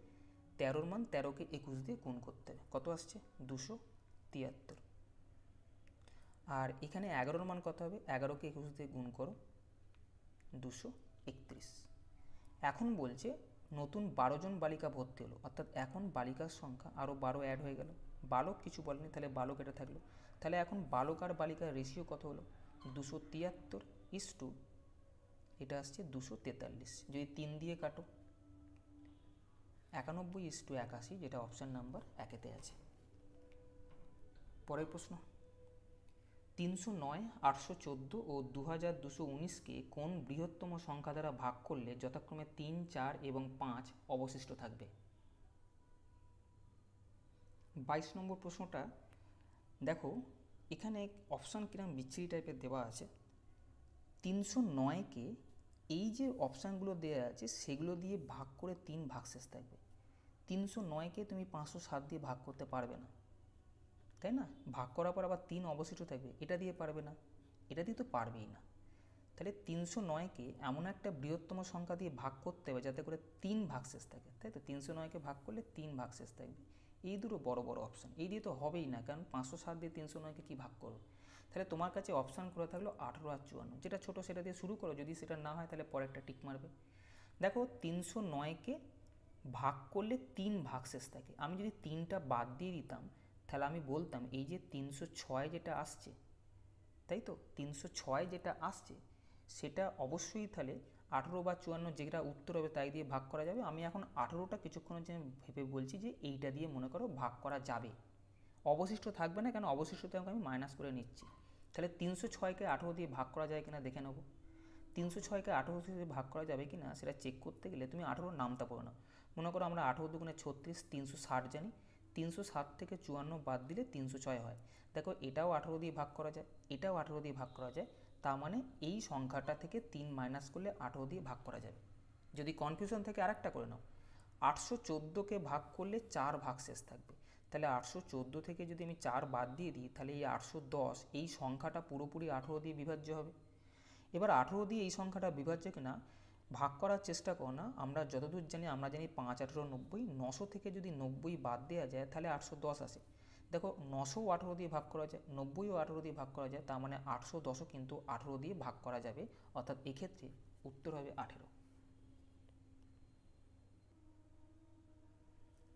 13-র মান 13কে 21 দিয়ে গুণ করতে হবে, কত আসছে? 273। আর এখানে 11-র মান কত হবে? 11কে 21 দিয়ে গুণ করো, 231। এখন বলছে নতুন 12 জন বালিকা ভর্তি হলো, অর্থাৎ এখন বালিকার সংখ্যা আরও 12 অ্যাড হয়ে গেল, বালক কিছু বলেনি তাহলে বালক এটা থাকলো, তাহলে এখন বালক আর বালিকার রেশিও কত হলো? 273 এটা আসছে 243, যদি 3 দিয়ে কাটো 91:81, যেটা অপশান নাম্বার 1-তে আছে। পরের প্রশ্ন, 309, 814 ও 2219-কে কোন বৃহত্তম সংখ্যা দ্বারা ভাগ করলে যথাক্রমে 3, 4 এবং 5 অবশিষ্ট থাকবে? 22 নম্বর প্রশ্নটা দেখো, এখানে অপশান কিরম বিচ্ছিরি টাইপের দেওয়া আছে। 309-কে এই যে অপশানগুলো দেওয়া আছে সেগুলো দিয়ে ভাগ করে 3 ভাগশেষ থাকবে। 309-কে তুমি 507 দিয়ে ভাগ করতে পারবে না, তাই না? ভাগ করার পর আবার 3 অবশিষ্ট থাকবে, এটা দিয়ে পারবে না, এটা দিয়ে তো পারবেই না। তাহলে 309-কে এমন একটা বৃহত্তম সংখ্যা দিয়ে ভাগ করতে হবে যাতে করে 3 ভাগশেষ থাকে, তাই তো? 309-কে ভাগ করলে 3 ভাগশেষ থাকবে। এই দুটো বড় বড় অপশান, এই দিয়ে তো হবেই না, কারণ 507 দিয়ে 309-কে কী ভাগ করো? তাহলে তোমার কাছে অপশান করে থাকলো 18 আর 54, যেটা ছোটো সেটা দিয়ে শুরু করো, যদি সেটা না হয় তাহলে পরে একটা টিক মারবে। দেখো 309-কে ভাগ করলে 3 ভাগশেষ থাকে, আমি যদি 3টা বাদ দিয়ে দিতাম তাহলে আমি বলতাম এই যে 306 যেটা আসছে, তাই তো 306 যেটা আসছে সেটা অবশ্যই তাহলে 18 বা 54 যেটা উত্তর হবে তাই দিয়ে ভাগ করা যাবে। আমি এখন 18টা কিছুক্ষণের জন্য ভেবে বলছি যে এইটা দিয়ে মনে করো ভাগ করা যাবে, অবশিষ্ট থাকবে না, কেন অবশিষ্টতে আমি মাইনাস করে নিচ্ছি। তাহলে 306কে 18 দিয়ে ভাগ করা যায় কিনা দেখে নেব। 306কে 18 দিয়ে ভাগ করা যাবে কি না সেটা চেক করতে গেলে তুমি 18 নামতা পড়ো না। মনে করো আমরা 18 দুগুণে 36, 360 জানি, 360 থেকে 54 বাদ দিলে 306 হয়। দেখো এটাও 18 দিয়ে ভাগ করা যায়, এটাও 18 দিয়ে ভাগ করা যায়, তার মানে এই সংখ্যাটা থেকে 3 মাইনাস করলে 18 দিয়ে ভাগ করা যাবে। যদি কনফিউশন থেকে আরেকটা করে নাও, 814কে ভাগ করলে 4 ভাগ শেষ থাকবে, তাহলে 814 থেকে যদি আমি 4 বাদ দিয়ে দিই তাহলে এই 810 এই সংখ্যাটা পুরোপুরি 18 দিয়ে বিভাজ্য হবে। এবার 18 দিয়ে এই সংখ্যাটা বিভাজ্য কিনা ভাগ করার চেষ্টা করো না। আমরা যতদূর জানি, আমরা জানি 5 18 90, 900 থেকে যদি 90 বাদ দেওয়া যায় তাহলে 810 আসে। দেখো 900ও 18 দিয়ে ভাগ করা যায়, 90ও 18 দিয়ে ভাগ করা যায়, তার মানে 810ও কিন্তু 18 দিয়ে ভাগ করা যাবে, অর্থাৎ এক্ষেত্রে উত্তর হবে 18।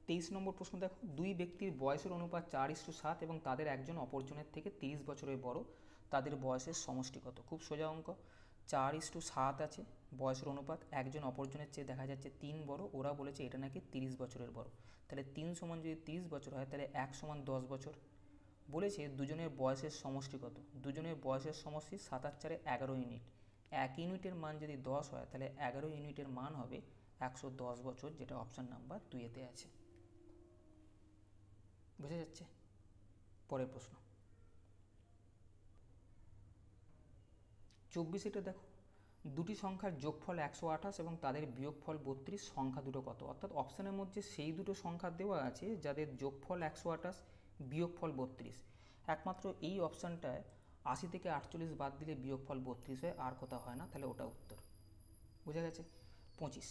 23 নম্বর প্রশ্ন দেখো, দুই ব্যক্তির বয়সের অনুপাত 4:7 এবং তাদের একজন অপরজনের থেকে 30 বছরের বড়, তাদের বয়সের সমষ্টি কত? খুব সোজা অঙ্ক। 4:7 আছে বয়সের অনুপাত, একজন অপরজনের চেয়ে দেখা যাচ্ছে 3 বড়, ওরা বলেছে এটা নাকি 30 বছরের বড়, তাহলে 3 সমান যদি 30 বছর হয় তাহলে 1 সমান 10 বছর। বলেছে দুজনের বয়সের সমষ্টি কত? দুজনের বয়সের সমষ্টি 7 আর 4 11 ইউনিট, 1 ইউনিটের মান যদি 10 হয় তাহলে 11 ইউনিটের মান হবে 110 বছর, যেটা অপশান নাম্বার 2-তে আছে। বোঝা যাচ্ছে? পরের প্রশ্ন 24, দেখো দুটি সংখ্যার যোগফল 128 এবং তাদের বিয়োগফল 32, সংখ্যা দুটো কত? অর্থাৎ অপশানের মধ্যে সেই দুটো সংখ্যা দেওয়া আছে যাদের যোগফল 128, বিয়োগফল 32, একমাত্র এই অপশানটায় 80 থেকে 48 বাদ দিলে বিয়োগফল 32 হয়, আর কোথাও হয় না, তাহলে ওটা উত্তর। বোঝা গেছে? 25,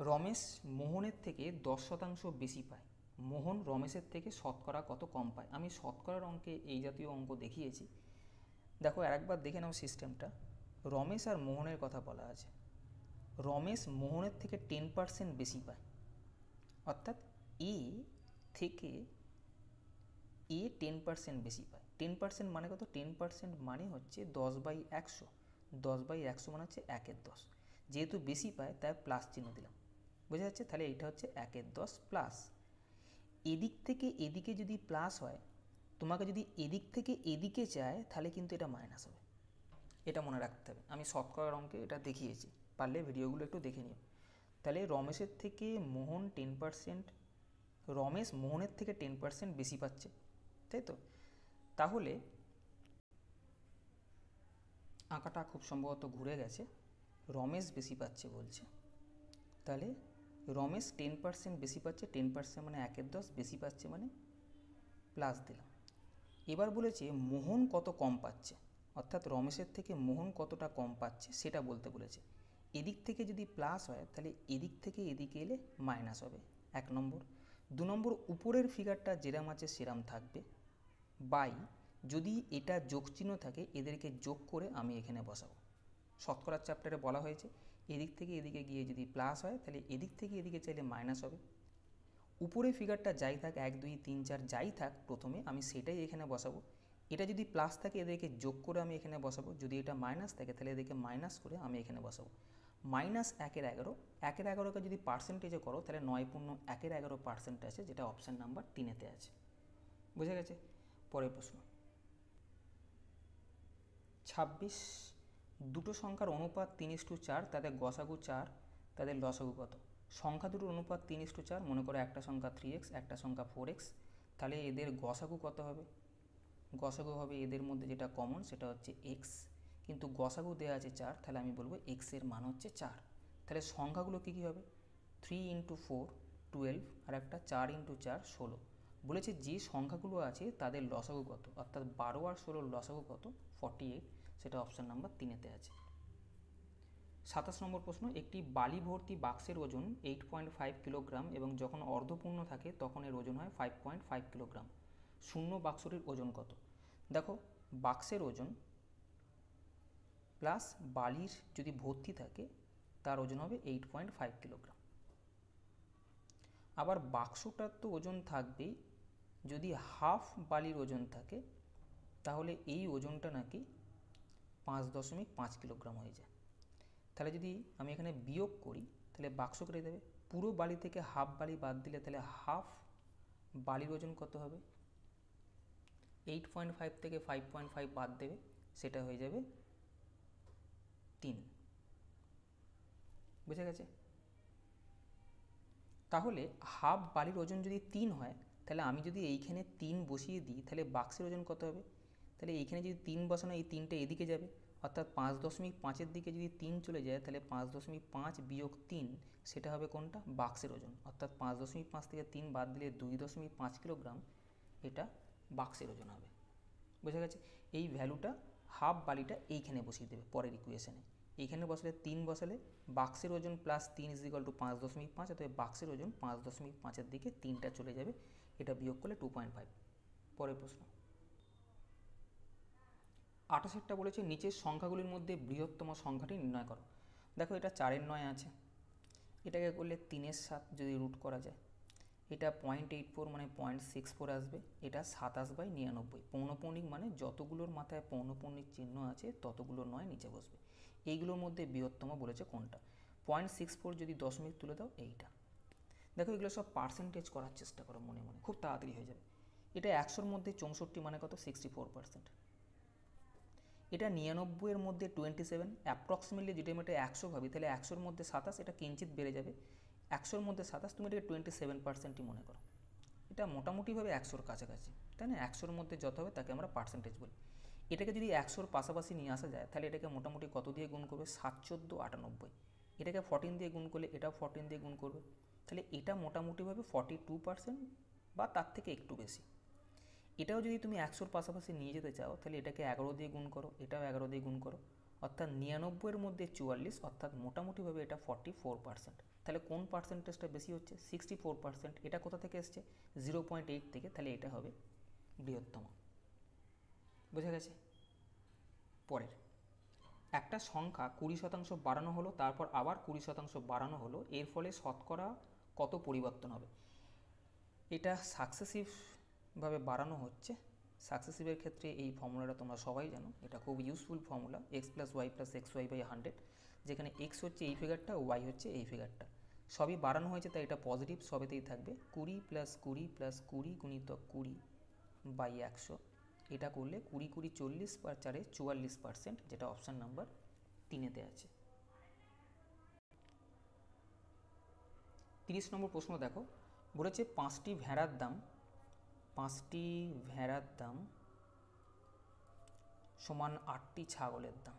রমেশ মোহনের থেকে 10% বেশি পায়, মোহন রমেশের থেকে শতকরা কত কম পায়? আমি শতকরার অঙ্কে এই জাতীয় অঙ্ক দেখিয়েছি। দেখো আরেকবার দেখে নাও সিস্টেমটা। রমেশ আর মোহনের কথা বলা আছে, রমেশ মোহনের থেকে 10% বেশি পায়, অর্থাৎ এ থেকে এ 10% বেশি পায়। 10% মানে কত? 10% মানে হচ্ছে 10/100, 10/100 মানে হচ্ছে 1/10, যেহেতু বেশি পায় তাই প্লাস চিহ্ন দিলাম। বোঝা যাচ্ছে? তাহলে এটা হচ্ছে 1/10 প্লাস, এদিক থেকে এদিকে যদি প্লাস হয়, তোমাকে যদি এদিক থেকে এদিকে চায় তাহলে কিন্তু এটা মাইনাস হবে, এটা মনে রাখতে হবে। আমি শতকরার অঙ্কে এটা দেখিয়েছি, পারলে ভিডিওগুলো একটু দেখে নিও। তাহলে রমেশের থেকে মোহন 10%, রমেশ মোহনের থেকে 10% বেশি পাচ্ছে, তাই তো? তাহলে আঁকাটা খুব সম্ভবত ঘুরে গেছে, রমেশ বেশি পাচ্ছে বলছে, তাহলে রমেশ 10% বেশি পাচ্ছে, 10% মানে 1/10, বেশি পাচ্ছে মানে প্লাস দিলাম। এবার বলেছে মোহন কত কম পাচ্ছে, অর্থাৎ রমেশের থেকে মোহন কতটা কম পাচ্ছে সেটা বলতে বলেছে। এদিক থেকে যদি প্লাস হয় তাহলে এদিক থেকে এদিকে এলে মাইনাস হবে, 1 নম্বর। 2 নম্বর, উপরের ফিগারটা যেরাম আছে সেরাম থাকবে, বাই যদি এটা যোগ চিহ্ন থাকে এদেরকে যোগ করে আমি এখানে বসাবো। শতকরার চ্যাপ্টারে বলা হয়েছে এদিক থেকে এদিকে গিয়ে যদি প্লাস হয় তাহলে এদিক থেকে এদিকে চাইলে মাইনাস হবে। উপরে ফিগারটা যাই থাক 1 2 3 4 যাই থাক, প্রথমে আমি সেটাই এখানে বসাবো। এটা যদি প্লাস থাকে এদেরকে যোগ করে আমি এখানে বসাবো, যদি এটা মাইনাস থাকে তাহলে এদেরকে মাইনাস করে আমি এখানে বসাবো। -1/11, 1/11কে যদি পার্সেন্টেজে করো তাহলে 9.111% আছে, যেটা অপশান নাম্বার 3-তে আছে। বুঝে গেছে? পরের প্রশ্ন 26, দুটো সংখ্যার অনুপাত 3:4, তাদের গসাগু 4, তাদের লসাগু কত? সংখ্যা দুটোর অনুপাত 3:4, মনে করো একটা সংখ্যা 3x, একটা সংখ্যা 4x, তাহলে এদের গসাগু কত হবে? গসাগু হবে এদের মধ্যে যেটা কমন সেটা হচ্ছে x, কিন্তু গসাগু দেওয়া আছে 4, তাহলে আমি বলবো x এর মান হচ্ছে 4। তাহলে সংখ্যাগুলো কী কী হবে? 3 × 4 12, আর একটা 4 × 4 16। বলেছে যে সংখ্যাগুলো আছে তাদের লসাগু কত, অর্থাৎ 12 আর 16 লসাগু কত? 48, সেটা অপশান নাম্বার 3-তে আছে। 27 নম্বর প্রশ্ন, একটি বালি ভর্তি বাক্সের ওজন 8.5 কিলোগ্রাম এবং যখন অর্ধপূর্ণ থাকে তখন এর ওজন হয় 5.5 কিলোগ্রাম, শূন্য বাক্সটির ওজন কত? দেখো বাক্সের ওজন প্লাস বালির যদি ভর্তি থাকে তার ওজন হবে 8.5 কিলোগ্রাম। আবার বাক্সটার তো ওজন থাকবেই, যদি হাফ বালির ওজন থাকে তাহলে এই ওজনটা নাকি 5.5 কিলোগ্রাম হয়ে যায়। তাহলে যদি আমি এখানে বিয়োগ করি তাহলে বাক্স কেটে দেবে, পুরো বালি থেকে হাফ বালি বাদ দিলে তাহলে হাফ বালির ওজন কত হবে, 8.5 থেকে 5.5 বাদ দেবে, সেটা হয়ে যাবে 3। বুঝে গেছে? তাহলে হাফ বালির ওজন যদি 3 হয় তাহলে আমি যদি এইখানে 3 বসিয়ে দিই তাহলে বাক্সের ওজন কত হবে? তাহলে এইখানে যদি 3 বসানো, এই 3টা এদিকে যাবে, অর্থাৎ 5.5-এর দিকে যদি 3 চলে যায় তাহলে 5.5 বিয়োগ 3 সেটা হবে কোনটা? বাক্সের ওজন। অর্থাৎ 5.5 থেকে 3 বাদ দিলে 2.5 কিলোগ্রাম, এটা বাক্সের ওজন হবে। বুঝে গেছে? এই ভ্যালুটা হাফ বালিটা এইখানে বসিয়ে দেবে পরের ইকুয়েশনে। এইখানে বসালে 3 বসালে বাক্সের ওজন প্লাস 3 = 5.5, অতএব বাক্সের ওজন 5.5-এর দিকে 3টা চলে যাবে, এটা বিয়োগ করলে 2.5। পরের প্রশ্ন 28টা বলেছে নিচের সংখ্যাগুলির মধ্যে বৃহত্তম সংখ্যাটি নির্ণয় করো। দেখো এটা 4-এর 9 আছে, এটাকে করলে 3-এর 7 যদি রুট করা যায়, এটা 0.84 মানে 0.64 আসবে, এটা 27/99। পৌনঃপুনিক মানে যতগুলোর মাথায় পৌনঃপুনিক চিহ্ন আছে ততগুলো 9 নিচে বসবে। এইগুলোর মধ্যে বৃহত্তম বলেছে কোনটা? 0.64 যদি দশমিক তুলে দাও এইটা। দেখো এগুলো সব পার্সেন্টেজ করার চেষ্টা করো মনে মনে, খুব তাড়াতাড়ি হয়ে যাবে। এটা 100-র মধ্যে 64 মানে কত? 64%। এটা 99-এর মধ্যে 27, অ্যাপ্রক্সিমেটলি যদি আমি এটা 100 ভাবি তাহলে 100-র মধ্যে 27, এটা কিঞ্চিত বেড়ে যাবে। 100-র মধ্যে 27, তুমি এটাকে 27%ই মনে করো। এটা মোটামুটিভাবে 100-র কাছাকাছি, তাই না? 100-র মধ্যে যত হবে তাকে আমরা পার্সেন্টেজ বলি। এটাকে যদি 100-র পাশাপাশি নিয়ে আসা যায় তাহলে এটাকে মোটামুটি কত দিয়ে গুণ করবে? 7, 14, 98। এটাকে 14 দিয়ে গুণ করলে এটাও 14 দিয়ে গুণ করবে, তাহলে এটা মোটামুটিভাবে 42% বা তার থেকে একটু বেশি। এটাও যদি তুমি 100-র পাশাপাশি নিয়ে যেতে চাও তাহলে এটাকে 11 দিয়ে গুণ করো, এটাও 11 দিয়ে গুণ করো, অর্থাৎ 99-এর মধ্যে 44, অর্থাৎ মোটামুটিভাবে এটা 44%। তাহলে কোন পার্সেন্টেজটা বেশি হচ্ছে? 64%। এটা কোথা থেকে এসছে? 0.8 থেকে, তাহলে এটা হবে বৃহত্তম। বোঝা গেছে? পরের একটা সংখ্যা 20% বাড়ানো হলো, তারপর আবার 20% বাড়ানো হলো, এর ফলে শতকরা কত পরিবর্তন হবে? এটা সাকসেসিভভাবে বাড়ানো হচ্ছে। সাকসেসিভের ক্ষেত্রে এই ফর্মুলাটা তোমরা সবাই জানো, এটা খুব useful formula, x + y + xy/100, যেখানে x হচ্ছে এই ফিগারটা, y হচ্ছে এই ফিগারটা, সবই বাড়ানো হয়েছে তাই এটা পজিটিভ, সবেতেই থাকবে 20 + 20 + 20 × 20/100। এটা করলে 20, 20, 40 / 4 44%, যেটা অপশান নাম্বার 3-এতে আছে। 30 নম্বর প্রশ্ন দেখো, বলেছে 5টি ভেড়ার দাম সমান 8টি ছাগলের দাম।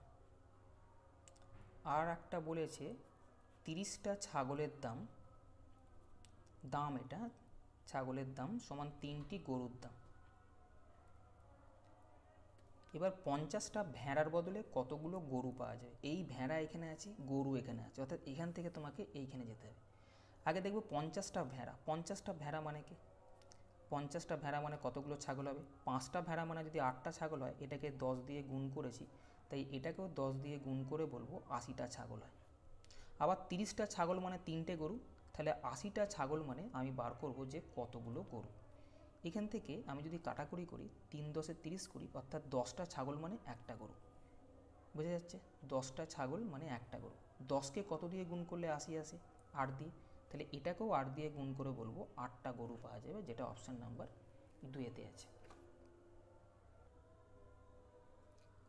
আর একটা বলেছে 30টা ছাগলের দাম এটা ছাগলের দাম সমান 3টি গরুর দাম। এবার 50টা ভেড়ার বদলে কতগুলো গরু পাওয়া যায়? এই ভেড়া এখানে আছে, গরু এখানে আছে, অর্থাৎ এখান থেকে তোমাকে এইখানে যেতে হবে। আগে দেখব 50টা ভেড়া। 50টা ভেড়া মানে কি? 50টা ভেড়া মানে কতগুলো ছাগল হবে? 5টা ভেড়া মানে যদি 8টা ছাগল হয়, এটাকে 10 দিয়ে গুণ করেছি, তাই এটাকেও 10 দিয়ে গুণ করে বলবো 80টা ছাগল হয়। আবার 30টা ছাগল মানে 3টে গরু, তাহলে 80টা ছাগল মানে আমি বার করব যে কতগুলো গরু। এখান থেকে আমি যদি কাটাকুটি করি, 3 × 10 = 30 করি, অর্থাৎ 10টা ছাগল মানে একটা গরু। বোঝা যাচ্ছে? 10টা ছাগল মানে একটা গরু। 10কে কত দিয়ে গুণ করলে 80 আসে? 8 দিয়ে। তাহলে এটাকেও 8 দিয়ে গুণ করে বলবো 8টা গরু পাওয়া যাবে, যেটা অপশান নাম্বার 2-এতে আছে।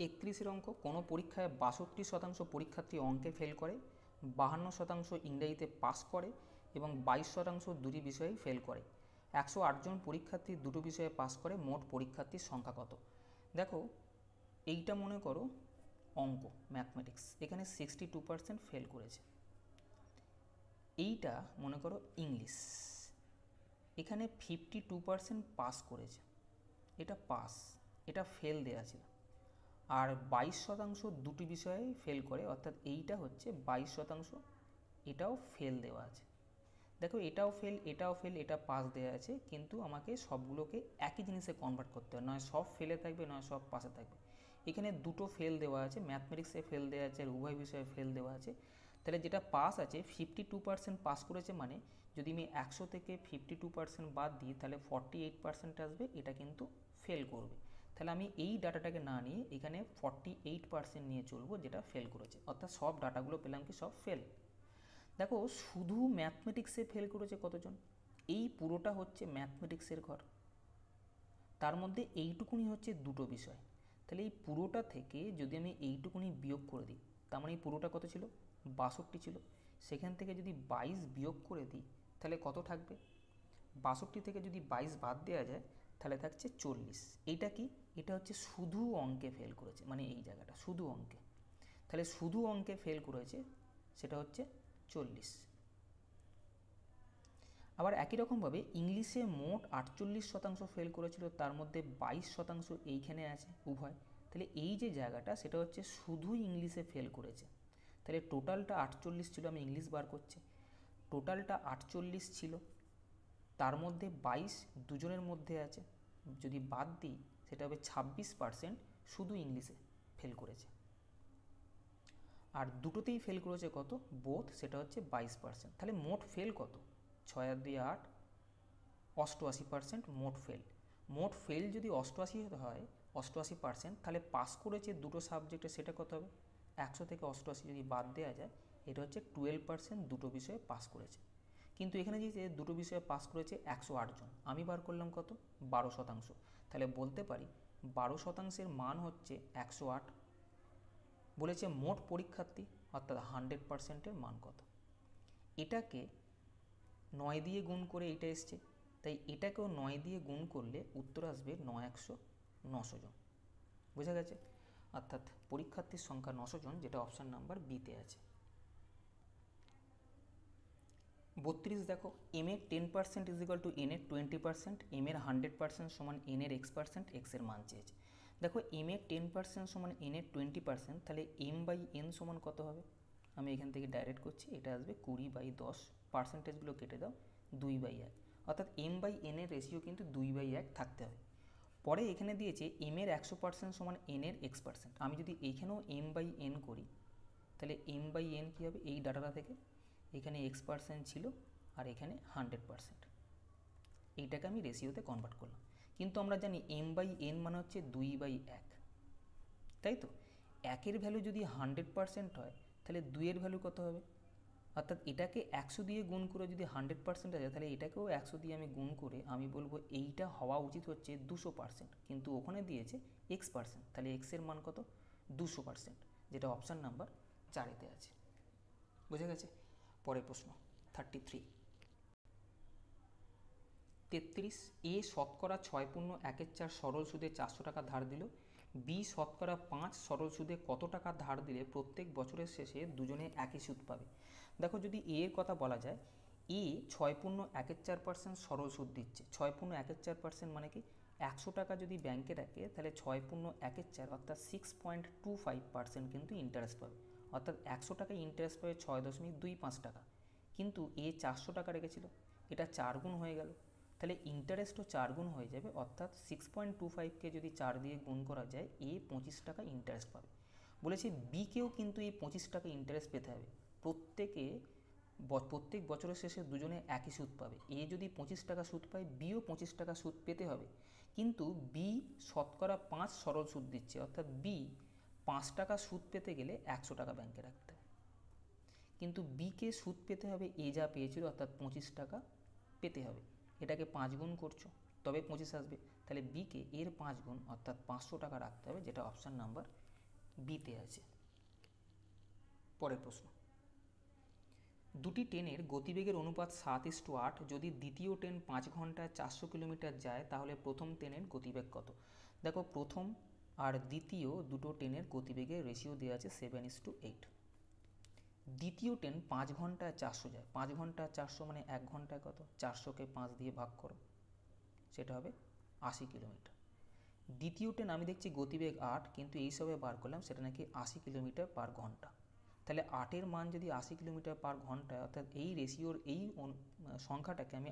31-এর অঙ্ক, কোনো পরীক্ষায় 62% পরীক্ষার্থী অঙ্কে ফেল করে, 52% ইংরেজিতে পাস করে এবং 22% দুটি বিষয়েই ফেল করে। 108 জন পরীক্ষার্থী দুটো বিষয়ে পাস করে, মোট পরীক্ষার্থীর সংখ্যা কত? দেখো এইটা মনে করো অঙ্ক, ম্যাথমেটিক্স, এখানে 62% ফেল করেছে। এইটা মনে করো ইংলিশ, এখানে 52% পাস করেছে, এটা পাস, এটা ফেল দেওয়া ছিল। আর 22% দুটি বিষয়ে ফেল করে, অর্থাৎ এইটা হচ্ছে 22%, এটাও ফেল দেওয়া আছে। দেখো এটাও ফেল, এটাও ফেল, এটা পাস দেওয়া আছে, কিন্তু আমাকে সবগুলোকে একই জিনিসে কনভার্ট করতে হবে, নয় সব ফেলে থাকবে নয় সব পাসে থাকবে। এখানে দুটো ফেল দেওয়া আছে, ম্যাথমেটিক্সে ফেল দেওয়া আছে আর উভয় বিষয়ে ফেল দেওয়া আছে, তাহলে যেটা পাস আছে 52% পাস করেছে, মানে যদি আমি 100 থেকে 52% বাদ দিই তাহলে 48% আসবে, এটা কিন্তু ফেল করবে। তাহলে আমি এই ডাটাটাকে না নিয়ে এখানে 48% নিয়ে চলবো, যেটা ফেল করেছে, অর্থাৎ সব ডাটাগুলো পেলাম কি সব ফেল। দেখো শুধু ম্যাথমেটিক্সে ফেল করেছে কতজন, এই পুরোটা হচ্ছে ম্যাথমেটিক্সের ঘর, তার মধ্যে এইটুকুনি হচ্ছে দুটো বিষয়। তাহলে এই পুরোটা থেকে যদি আমি এইটুকুনি বিয়োগ করে দিই, তার মানে এই পুরোটা কত ছিল 62 ছিল, সেখান থেকে যদি 22 বিয়োগ করে দিই তাহলে কত থাকবে, 62 থেকে যদি 22 বাদ দেওয়া যায় তাহলে থাকছে 40। এইটা কি, এটা হচ্ছে শুধু অঙ্কে ফেল করেছে, মানে এই জায়গাটা শুধু অঙ্কে, তাহলে শুধু অঙ্কে ফেল করেছে সেটা হচ্ছে 40। আবার একই রকমভাবে ইংলিশে মোট 48% ফেল করেছিল, তার মধ্যে 22% এইখানে আছে উভয়, তাহলে এই যে জায়গাটা সেটা হচ্ছে শুধু ইংলিশে ফেল করেছে। তাহলে টোটালটা 48 ছিল, আমি ইংলিশ বার করছি, টোটালটা 48 ছিল, তার মধ্যে 22 দুজনের মধ্যে আছে, যদি বাদ দিই সেটা হবে 26% শুধু ইংলিশে ফেল করেছে। আর দুটোতেই ফেল করেছে কত, বোথ, সেটা হচ্ছে 22%। তাহলে মোট ফেল কত, 6 আর 2 8, 88% মোট ফেল। মোট ফেল যদি 88 হয় 88%, তাহলে পাস করেছে দুটো সাবজেক্টে, সেটা কত হবে, 100 থেকে 88 যদি বাদ দেওয়া যায় এটা হচ্ছে 12% দুটো বিষয়ে পাস করেছে। কিন্তু এখানে যে দুটো বিষয়ে পাস করেছে 108 জন, আমি বার করলাম কত 12%, তাহলে বলতে পারি 12%-এর মান হচ্ছে 108। বলেছে মোট পরীক্ষার্থী অর্থাৎ 100%-এর মান কত, এটাকে 9 দিয়ে গুণ করে এটা এসছে, তাই এটাকেও 9 দিয়ে গুণ করলে উত্তর আসবে 900 জন। বোঝা গেছে, অর্থাৎ পরীক্ষার্থীর সংখ্যা 900 জন, যেটা অপশান নাম্বার বিতে আছে। 32 দেখো, এম এর 10% ইজ ইকুয়াল টু এন এর 20%, এম এর 100% সমান এন এর x%, এক্স এর মান চেয়েছে। দেখো এম এর 10% সমান এন এর 20%, তাহলে এম বাই এন সমান কত হবে, আমি এখান থেকে ডাইরেক্ট করছি, এটা আসবে 20/10, পার্সেন্টেজগুলো কেটে দাও 2/1, অর্থাৎ এম বাই এন এর রেশিও কিন্তু 2/1 থাকতে হবে। পরে এখানে দিয়েছে এম এর 100% সমান এন এর x%, আমি যদি এইখানেও এম বাই এন করি তাহলে এম বাই এন কী হবে, এই ডাটাটা থেকে এখানে x% ছিল আর এখানে 100%, এইটাকে আমি রেশিওতে কনভার্ট করলাম। কিন্তু আমরা জানি এম বাই এন মানে হচ্ছে 2/1, তাই তো, একের ভ্যালু যদি 100% হয় তাহলে 2-এর ভ্যালু কত হবে, অর্থাৎ এটাকে 100 দিয়ে গুণ করে যদি 100% আছে তাহলে এটাকেও 100 দিয়ে আমি গুণ করে আমি বলবো এইটা হওয়া উচিত হচ্ছে 200%, কিন্তু ওখানে দিয়েছে x%, তাহলে এক্সের মান কত 200%, যেটা অপশান নাম্বার 4-এতে আছে। বোঝা গেছে। পরের প্রশ্ন 33, এ শতকরা 6.14 সরল সুদে 400 টাকা ধার দিল, বি শতকরা 5 সরল সুদে কত টাকা ধার দিলে প্রত্যেক বছরের শেষে দুজনে একই সুদ পাবে। দেখো যদি এ এর কথা বলা যায়, এ 6.14% সরল সুদ দিচ্ছে, 6.14% মানে কি, 100 টাকা যদি ব্যাংকে রাখে তাহলে 6.14 অর্থাৎ 6.25% কিন্তু ইন্টারেস্ট পাবে, অর্থাৎ 100 টাকা ইন্টারেস্ট পাবে 6.25 টাকা, কিন্তু এ 400 টাকা রেখেছিল, এটা 4 গুণ হয়ে গেল, তাহলে ইন্টারেস্টও 4 গুণ হয়ে যাবে, অর্থাৎ 6.25কে যদি 4 দিয়ে গুণ করা যায় এ 25 টাকা ইন্টারেস্ট পাবে। বলেছে বিকেও কিন্তু এই 25 টাকা ইন্টারেস্ট পেতে হবে, প্রত্যেক বছরের শেষে দুজনে একই সুদ পাবে, এ যদি 25 টাকা সুদ পায় বিও 25 টাকা সুদ পেতে হবে, কিন্তু বি শতকরা 5 সরল সুদ দিচ্ছে, অর্থাৎ বি 5 টাকা সুদ পেতে গেলে 100 টাকা ব্যাংকে রাখতে হবে, কিন্তু বিকে সুদ পেতে হবে এ যা পেয়েছিল অর্থাৎ 25 টাকা পেতে হবে, এটাকে 5 গুণ করছো তবে 25 আসবে, তাহলে বিকে এর 5 গুণ অর্থাৎ 500 টাকা রাখতে হবে, যেটা অপশান নাম্বার বিতে আছে। পরের প্রশ্ন, দুটি ট্রেনের গতিবেগের অনুপাত 7:8, যদি দ্বিতীয় ট্রেন 5 ঘন্টায় 400 কিলোমিটার যায় তাহলে প্রথম ট্রেনের গতিবেগ কত। দেখো প্রথম আর দ্বিতীয় দুটো ট্রেনের গতিবেগের রেশিও দেওয়া আছে 7:8। দ্বিতীয় ট্রেন 5 ঘন্টায় 400 যায়, 5 ঘন্টায় 400 মানে 1 ঘন্টায় কত, 400কে 5 দিয়ে ভাগ করো, সেটা হবে 80 কিলোমিটার। দ্বিতীয় ট্রেন আমি দেখছি গতিবেগ 8, কিন্তু এই সবে বার করলাম সেটা নাকি 80 কিলোমিটার পার ঘন্টা, তাহলে 8-এর মান যদি 80 কিলোমিটার পার ঘন্টায়, অর্থাৎ এই রেশিওর এই সংখ্যাটাকে আমি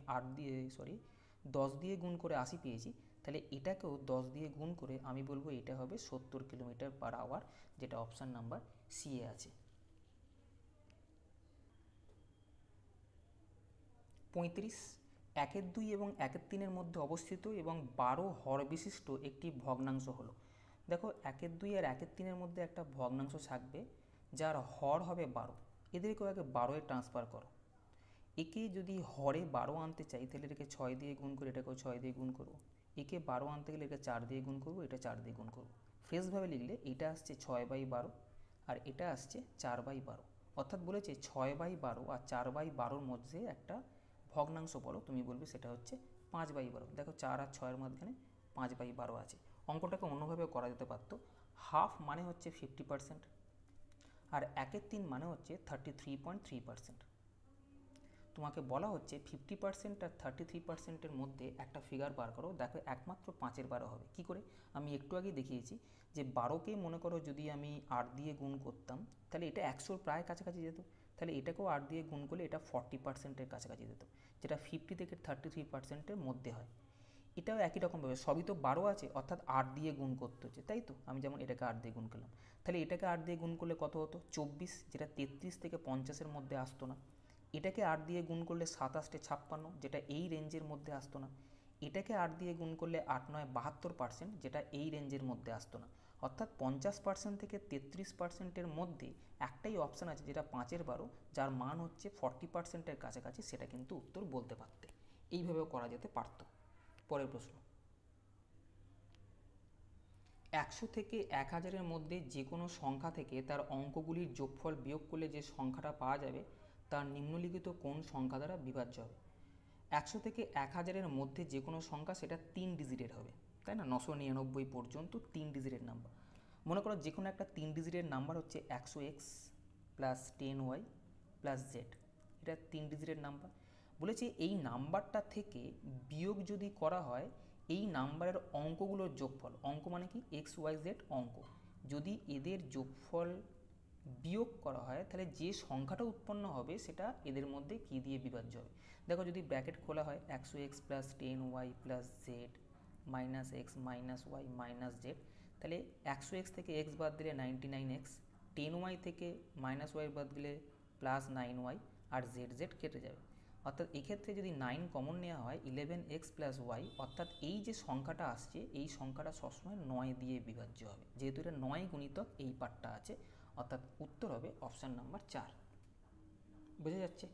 10 দিয়ে গুণ করে 80 পেয়েছি, তাহলে এটাকেও 10 দিয়ে গুণ করে আমি বলবো এটা হবে 70 কিলোমিটার পার আওয়ার, যেটা অপশান নাম্বার সি এ আছে। 35 1-এর 2 এবং 1-এর 3-এর মধ্যে অবস্থিত এবং 12 হর বিশিষ্ট একটি ভগ্নাংশ হলো। দেখো 1-এর 2 আর 1-এর 3-এর মধ্যে একটা ভগ্নাংশ থাকবে যার হর হবে 12, এদেরকেও আগে 12-এ ট্রান্সফার করো। একে যদি হরে 12 আনতে চাই তাহলে এটাকে 6 দিয়ে গুণ করে এটাকেও 6 দিয়ে গুণ করবো। একে 12 আনতে গেলে এটাকে 4 দিয়ে গুণ করবো, এটা 4 দিয়ে গুণ করবো। ফ্রেশভাবে লিখলে এটা আসছে 6/12 আর এটা আসছে 4/12, অর্থাৎ বলেছে 6/12 আর 4/12-র মধ্যে একটা ভগ্নাংশ বলো, তুমি বলবে সেটা হচ্ছে 5/12। দেখো 4 আর 6-এর মাঝখানে 5/12 আছে। অঙ্কটাকে অন্যভাবে করা যেতে পারতো, হাফ মানে হচ্ছে 50% আর 1-এর 3 মানে হচ্ছে 33.3%। তোমাকে বলা হচ্ছে 50% আর 33%-এর মধ্যে একটা ফিগার বার করো। দেখো একমাত্র 5-এর 12 হবে। কি করে? আমি একটু আগে দেখিয়েছি যে 12কে মনে করো যদি আমি 8 দিয়ে গুণ করতাম তাহলে এটা 100-র প্রায় কাছাকাছি যেত, তাহলে এটাকেও 8 দিয়ে গুণ করলে এটা 40%-এর কাছাকাছি যেত, যেটা 50 থেকে 33%-এর মধ্যে হয়। এটাও একই রকমভাবে সবই তো 12 আছে, অর্থাৎ 8 দিয়ে গুণ করতে হচ্ছে, তাই তো? আমি যেমন এটাকে 8 দিয়ে গুণ করলাম, তাহলে এটাকে 8 দিয়ে গুণ করলে কত হতো? 24, যেটা 33 থেকে 50-এর মধ্যে আসতো না। এটাকে 8 দিয়ে গুণ করলে 7-8 56, যেটা এই রেঞ্জের মধ্যে আসতো না। এটাকে 8 দিয়ে গুণ করলে 8-9 72%, যেটা এই রেঞ্জের মধ্যে আসতো না। অর্থাৎ 50% থেকে 33%-এর মধ্যে একটাই অপশান আছে যেটা 5-এর 12, যার মান হচ্ছে 40%-এর কাছাকাছি, সেটা কিন্তু উত্তর বলতে পারতে। এইভাবেও করা যেতে পারতো। পরের প্রশ্ন, 100 থেকে 1000-এর মধ্যে যে কোনো সংখ্যা থেকে তার অঙ্কগুলির যোগফল বিয়োগ করলে যে সংখ্যাটা পাওয়া যাবে তার নিম্নলিখিত কোন সংখ্যা দ্বারা বিভাজ্য হবে? 100 থেকে 1000-এর মধ্যে যে কোনো সংখ্যা সেটা 3 ডিজিটের হবে, তাই না? 999 পর্যন্ত 3 ডিজিটের নাম্বার। মনে করো যে কোনো একটা 3 ডিজিটের নাম্বার হচ্ছে 100x plus 10y plus Z, এটা 3 ডিজিটের নাম্বার। বলেছে এই নাম্বারটা থেকে বিয়োগ যদি করা হয় এই নাম্বারের অঙ্কগুলোর যোগফল, অঙ্ক মানে কি এক্স ওয়াই জেড অঙ্ক, যদি এদের যোগফল বিয়োগ করা হয় তাহলে যে সংখ্যাটা উৎপন্ন হবে সেটা এদের মধ্যে কী দিয়ে বিভাজ্য হবে? দেখো যদি ব্র্যাকেট খোলা হয় 100x plus 10y plus z minus x minus y minus z, তাহলে 100x থেকে এক্স বাদ দিলে 99x, 10y থেকে মাইনাস ওয়াই বাদ দিলে প্লাস 9y আর জেড জেড কেটে যাবে। অর্থাৎ এক্ষেত্রে যদি 9 কমন নেওয়া হয় 11x প্লাস ওয়াই, অর্থাৎ এই যে সংখ্যাটা আসছে এই সংখ্যাটা সবসময় 9 দিয়ে বিভাজ্য হবে, যেহেতু এটা 9 গুণিতক এই পার্টটা আছে, অর্থাৎ উত্তর হবে অপশান নাম্বার 4। বোঝা যাচ্ছে?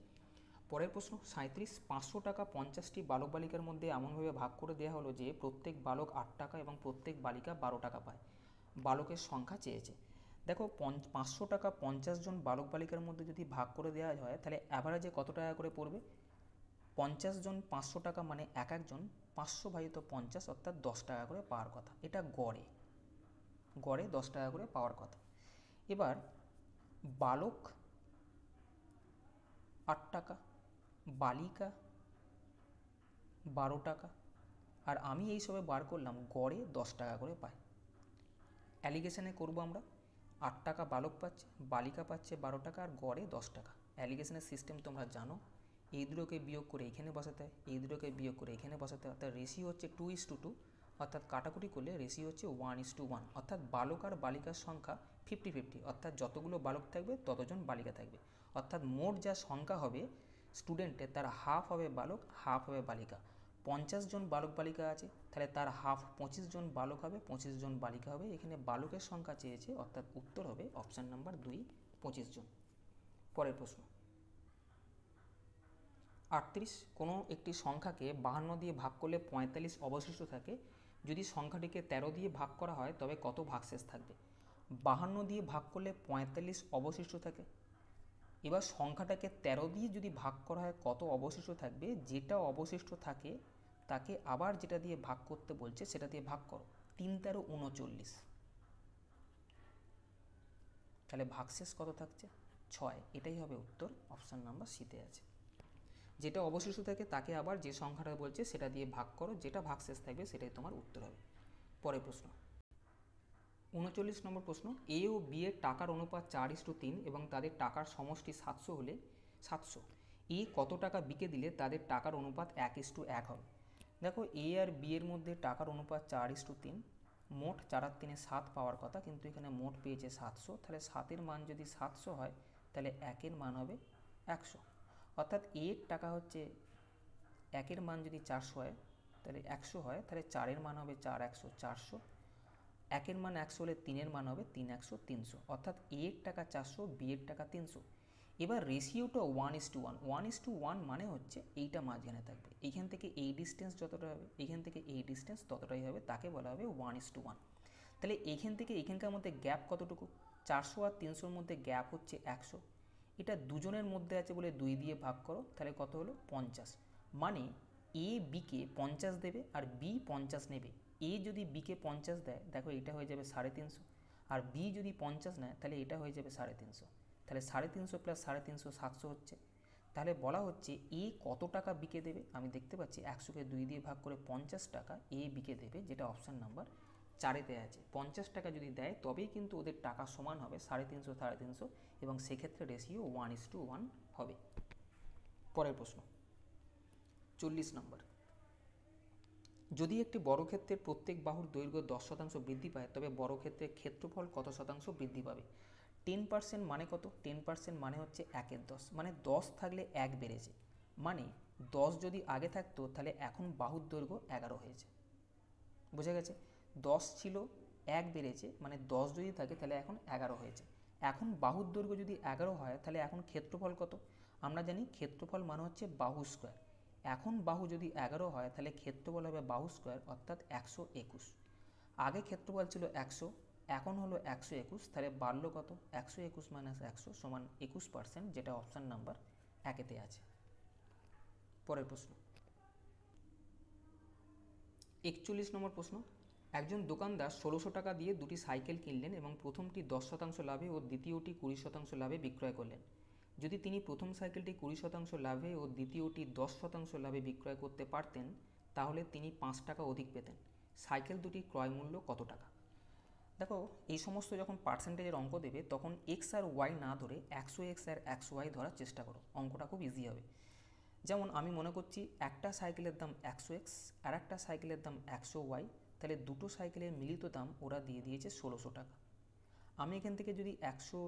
পরের প্রশ্ন 37, 500 টাকা 50টি বালক বালিকার মধ্যে এমনভাবে ভাগ করে দেওয়া হলো যে প্রত্যেক বালক 8 টাকা এবং প্রত্যেক বালিকা 12 টাকা পায়। বালকের সংখ্যা চেয়েছে। দেখো 500 টাকা 50 জন বালক বালিকার মধ্যে যদি ভাগ করে দেওয়া হয় তাহলে অ্যাভারেজে কত টাকা করে পড়বে? 50 জন 500 টাকা মানে এক একজন 500 ভাজিত 50, অর্থাৎ 10 টাকা করে পাওয়ার কথা। এটা গড়ে গড়ে 10 টাকা করে পাওয়ার কথা। এবার বালক 8 টাকা, বালিকা 12 টাকা, আর আমি এই সবে বার করলাম গড়ে 10 টাকা করে পায়। অ্যালিগেশনে করব আমরা, 8 টাকা বালক পাচ্ছে, বালিকা পাচ্ছে 12 টাকা আর গড়ে 10 টাকা। অ্যালিগেশনের সিস্টেম তোমরা জানো, এই দুটোকে বিয়োগ করে এখানে বসাতে হয়, এই দুটোকে বিয়োগ করে এখানে বসাতে হয়, অর্থাৎ রেশিও হচ্ছে 2:2, অর্থাৎ কাটাকুটি করলে রেশিও হচ্ছে 1:1, অর্থাৎ বালক আর বালিকার সংখ্যা 50-50, অর্থাৎ যতগুলো বালক থাকবে ততজন বালিকা থাকবে, অর্থাৎ মোট যা সংখ্যা হবে স্টুডেন্টের তার হাফ হবে বালক হাফ হবে বালিকা। 50 জন বালক বালিকা আছে তাহলে তার হাফ 25 জন বালক হবে 25 জন বালিকা হবে। এখানে বালকের সংখ্যা চেয়েছে, অর্থাৎ উত্তর হবে অপশান নাম্বার 2, 25 জন। পরের প্রশ্ন 38, কোনো একটি সংখ্যাকে 52 দিয়ে ভাগ করলে 45 অবশিষ্ট থাকে, যদি সংখ্যাটিকে 13 দিয়ে ভাগ করা হয় তবে কত ভাগশেষ থাকবে? 52 দিয়ে ভাগ করলে 45 অবশিষ্ট থাকে। এবার সংখ্যাটাকে 13 দিয়ে যদি ভাগ করা হয় কত অবশিষ্ট থাকবে? যেটা অবশিষ্ট থাকে তাকে আবার যেটা দিয়ে ভাগ করতে বলছে সেটা দিয়ে ভাগ করো। 3 13 39, তাহলে ভাগশেষ কত থাকছে? 6। এটাই হবে উত্তর, অপশান নাম্বার সিতে আছে। যেটা অবশিষ্ট থাকে তাকে আবার যে সংখ্যাটা বলছে সেটা দিয়ে ভাগ করো, যেটা ভাগশেষ থাকবে সেটাই তোমার উত্তর হবে। পরের প্রশ্ন 39 নম্বর প্রশ্ন, এ ও বি এর টাকার অনুপাত 4:3 এবং তাদের টাকার সমষ্টি 700 হলে 700 এ কত টাকা বিকে দিলে তাদের টাকার অনুপাত 1:1 হবে? দেখো এ আর বি এর মধ্যে টাকার অনুপাত 4:3, মোট 4 আর 3 7 পাওয়ার কথা, কিন্তু এখানে মোট পেয়েছে 700, তাহলে 7-এর মান যদি 700 হয় তাহলে 1-এর মান হবে 100, অর্থাৎ এর টাকা হচ্ছে 1 মান যদি 400 হয় তাহলে 100 হয়, তাহলে 4 মান হবে 4 100 400, 1 মান 100 হলে 3 মান হবে 3 100 300, অর্থাৎ A এর টাকা 400, B এর টাকা 300। এবার রেশিওটা 1:1, 1:1 মানে হচ্ছে এইটা মাঝখানে থাকবে, এইখান থেকে এই ডিস্টেন্স যতটা হবে এইখান থেকে এই ডিস্টেন্স ততটাই হবে, তাকে বলা হবে 1:1। তাহলে এইখান থেকে এইখানকার মধ্যে গ্যাপ কতটুকু? 400 আর 300-র মধ্যে গ্যাপ হচ্ছে 100, এটা দুজনের মধ্যে আছে বলে 2 দিয়ে ভাগ করো, তাহলে কত হলো 50। মানে A Bকে 50 দেবে আর B 50 নেবে। A যদি Bকে 50 দেয়, দেখো এটা হয়ে যাবে 350, আর B যদি 50 নেয় তাহলে এটা হয়ে যাবে 350, তাহলে 350 প্লাস 350 700 হচ্ছে। তাহলে বলা হচ্ছে A কত টাকা বিকে দেবে, আমি দেখতে পাচ্ছি 100কে 2 দিয়ে ভাগ করে 50 টাকা A বিকে দেবে, যেটা অপশান নাম্বার 4-এতে আছে। 50 টাকা যদি দেয় তবেই কিন্তু ওদের টাকা সমান হবে 350 350, এবং সেক্ষেত্রে রেশিও 1:1 হবে। পরের প্রশ্ন 40 নম্বর। যদি একটি বর্গক্ষেত্রের প্রত্যেক বাহুর দৈর্ঘ্য 10% বৃদ্ধি পায় তবে বর্গক্ষেত্রের ক্ষেত্রফল কত শতাংশ বৃদ্ধি পাবে? 10% মানে কত? 10% মানে হচ্ছে 1/10, মানে 10 থাকলে 1 বেড়েছে, মানে 10 যদি আগে থাকতো তাহলে এখন বাহুর দৈর্ঘ্য 11 হয়েছে। বোঝা গেছে? 10 ছিল, 1 বেড়েছে, মানে 10 যদি থাকে তাহলে এখন 11 হয়েছে। এখন বাহুর দৈর্ঘ্য যদি 11 হয় তাহলে এখন ক্ষেত্রফল কত? আমরা জানি ক্ষেত্রফল মানে হচ্ছে বাহু স্কোয়ার। এখন বাহু যদি 11 হয় তাহলে ক্ষেত্রফল হবে বাহু স্কোয়ার, অর্থাৎ 121। আগে ক্ষেত্রফল ছিল 100, এখন হলো 121, তাহলে বাড়লো কত? 121 মাইনাস 100 সমান 21%, যেটা অপশান নাম্বার 1-এতে আছে। পরের প্রশ্ন 41 নম্বর প্রশ্ন। একজন দোকানদার 1600 টাকা দিয়ে দুটি সাইকেল কিনলেন এবং প্রথমটি 10% লাভে ও দ্বিতীয়টি 20% লাভে বিক্রয় করলেন। যদি তিনি প্রথম সাইকেলটি 20% লাভে ও দ্বিতীয়টি 10% লাভে বিক্রয় করতে পারতেন তাহলে তিনি 5 টাকা অধিক পেতেন। সাইকেল দুটির ক্রয় মূল্য কত টাকা? দেখো, এই সমস্ত যখন পার্সেন্টেজের অঙ্ক দেবে তখন এক্স আর ওয়াই না ধরে 100x আর 100y ধরার চেষ্টা করো, অঙ্কটা খুব ইজি হবে। যেমন আমি মনে করছি একটা সাইকেলের দাম 100x আর একটা সাইকেলের দাম 100y, তাহলে দুটো সাইকেলের মিলিত দাম ওরা দিয়ে দিয়েছে 1600 টাকা। আমি এখান থেকে যদি 100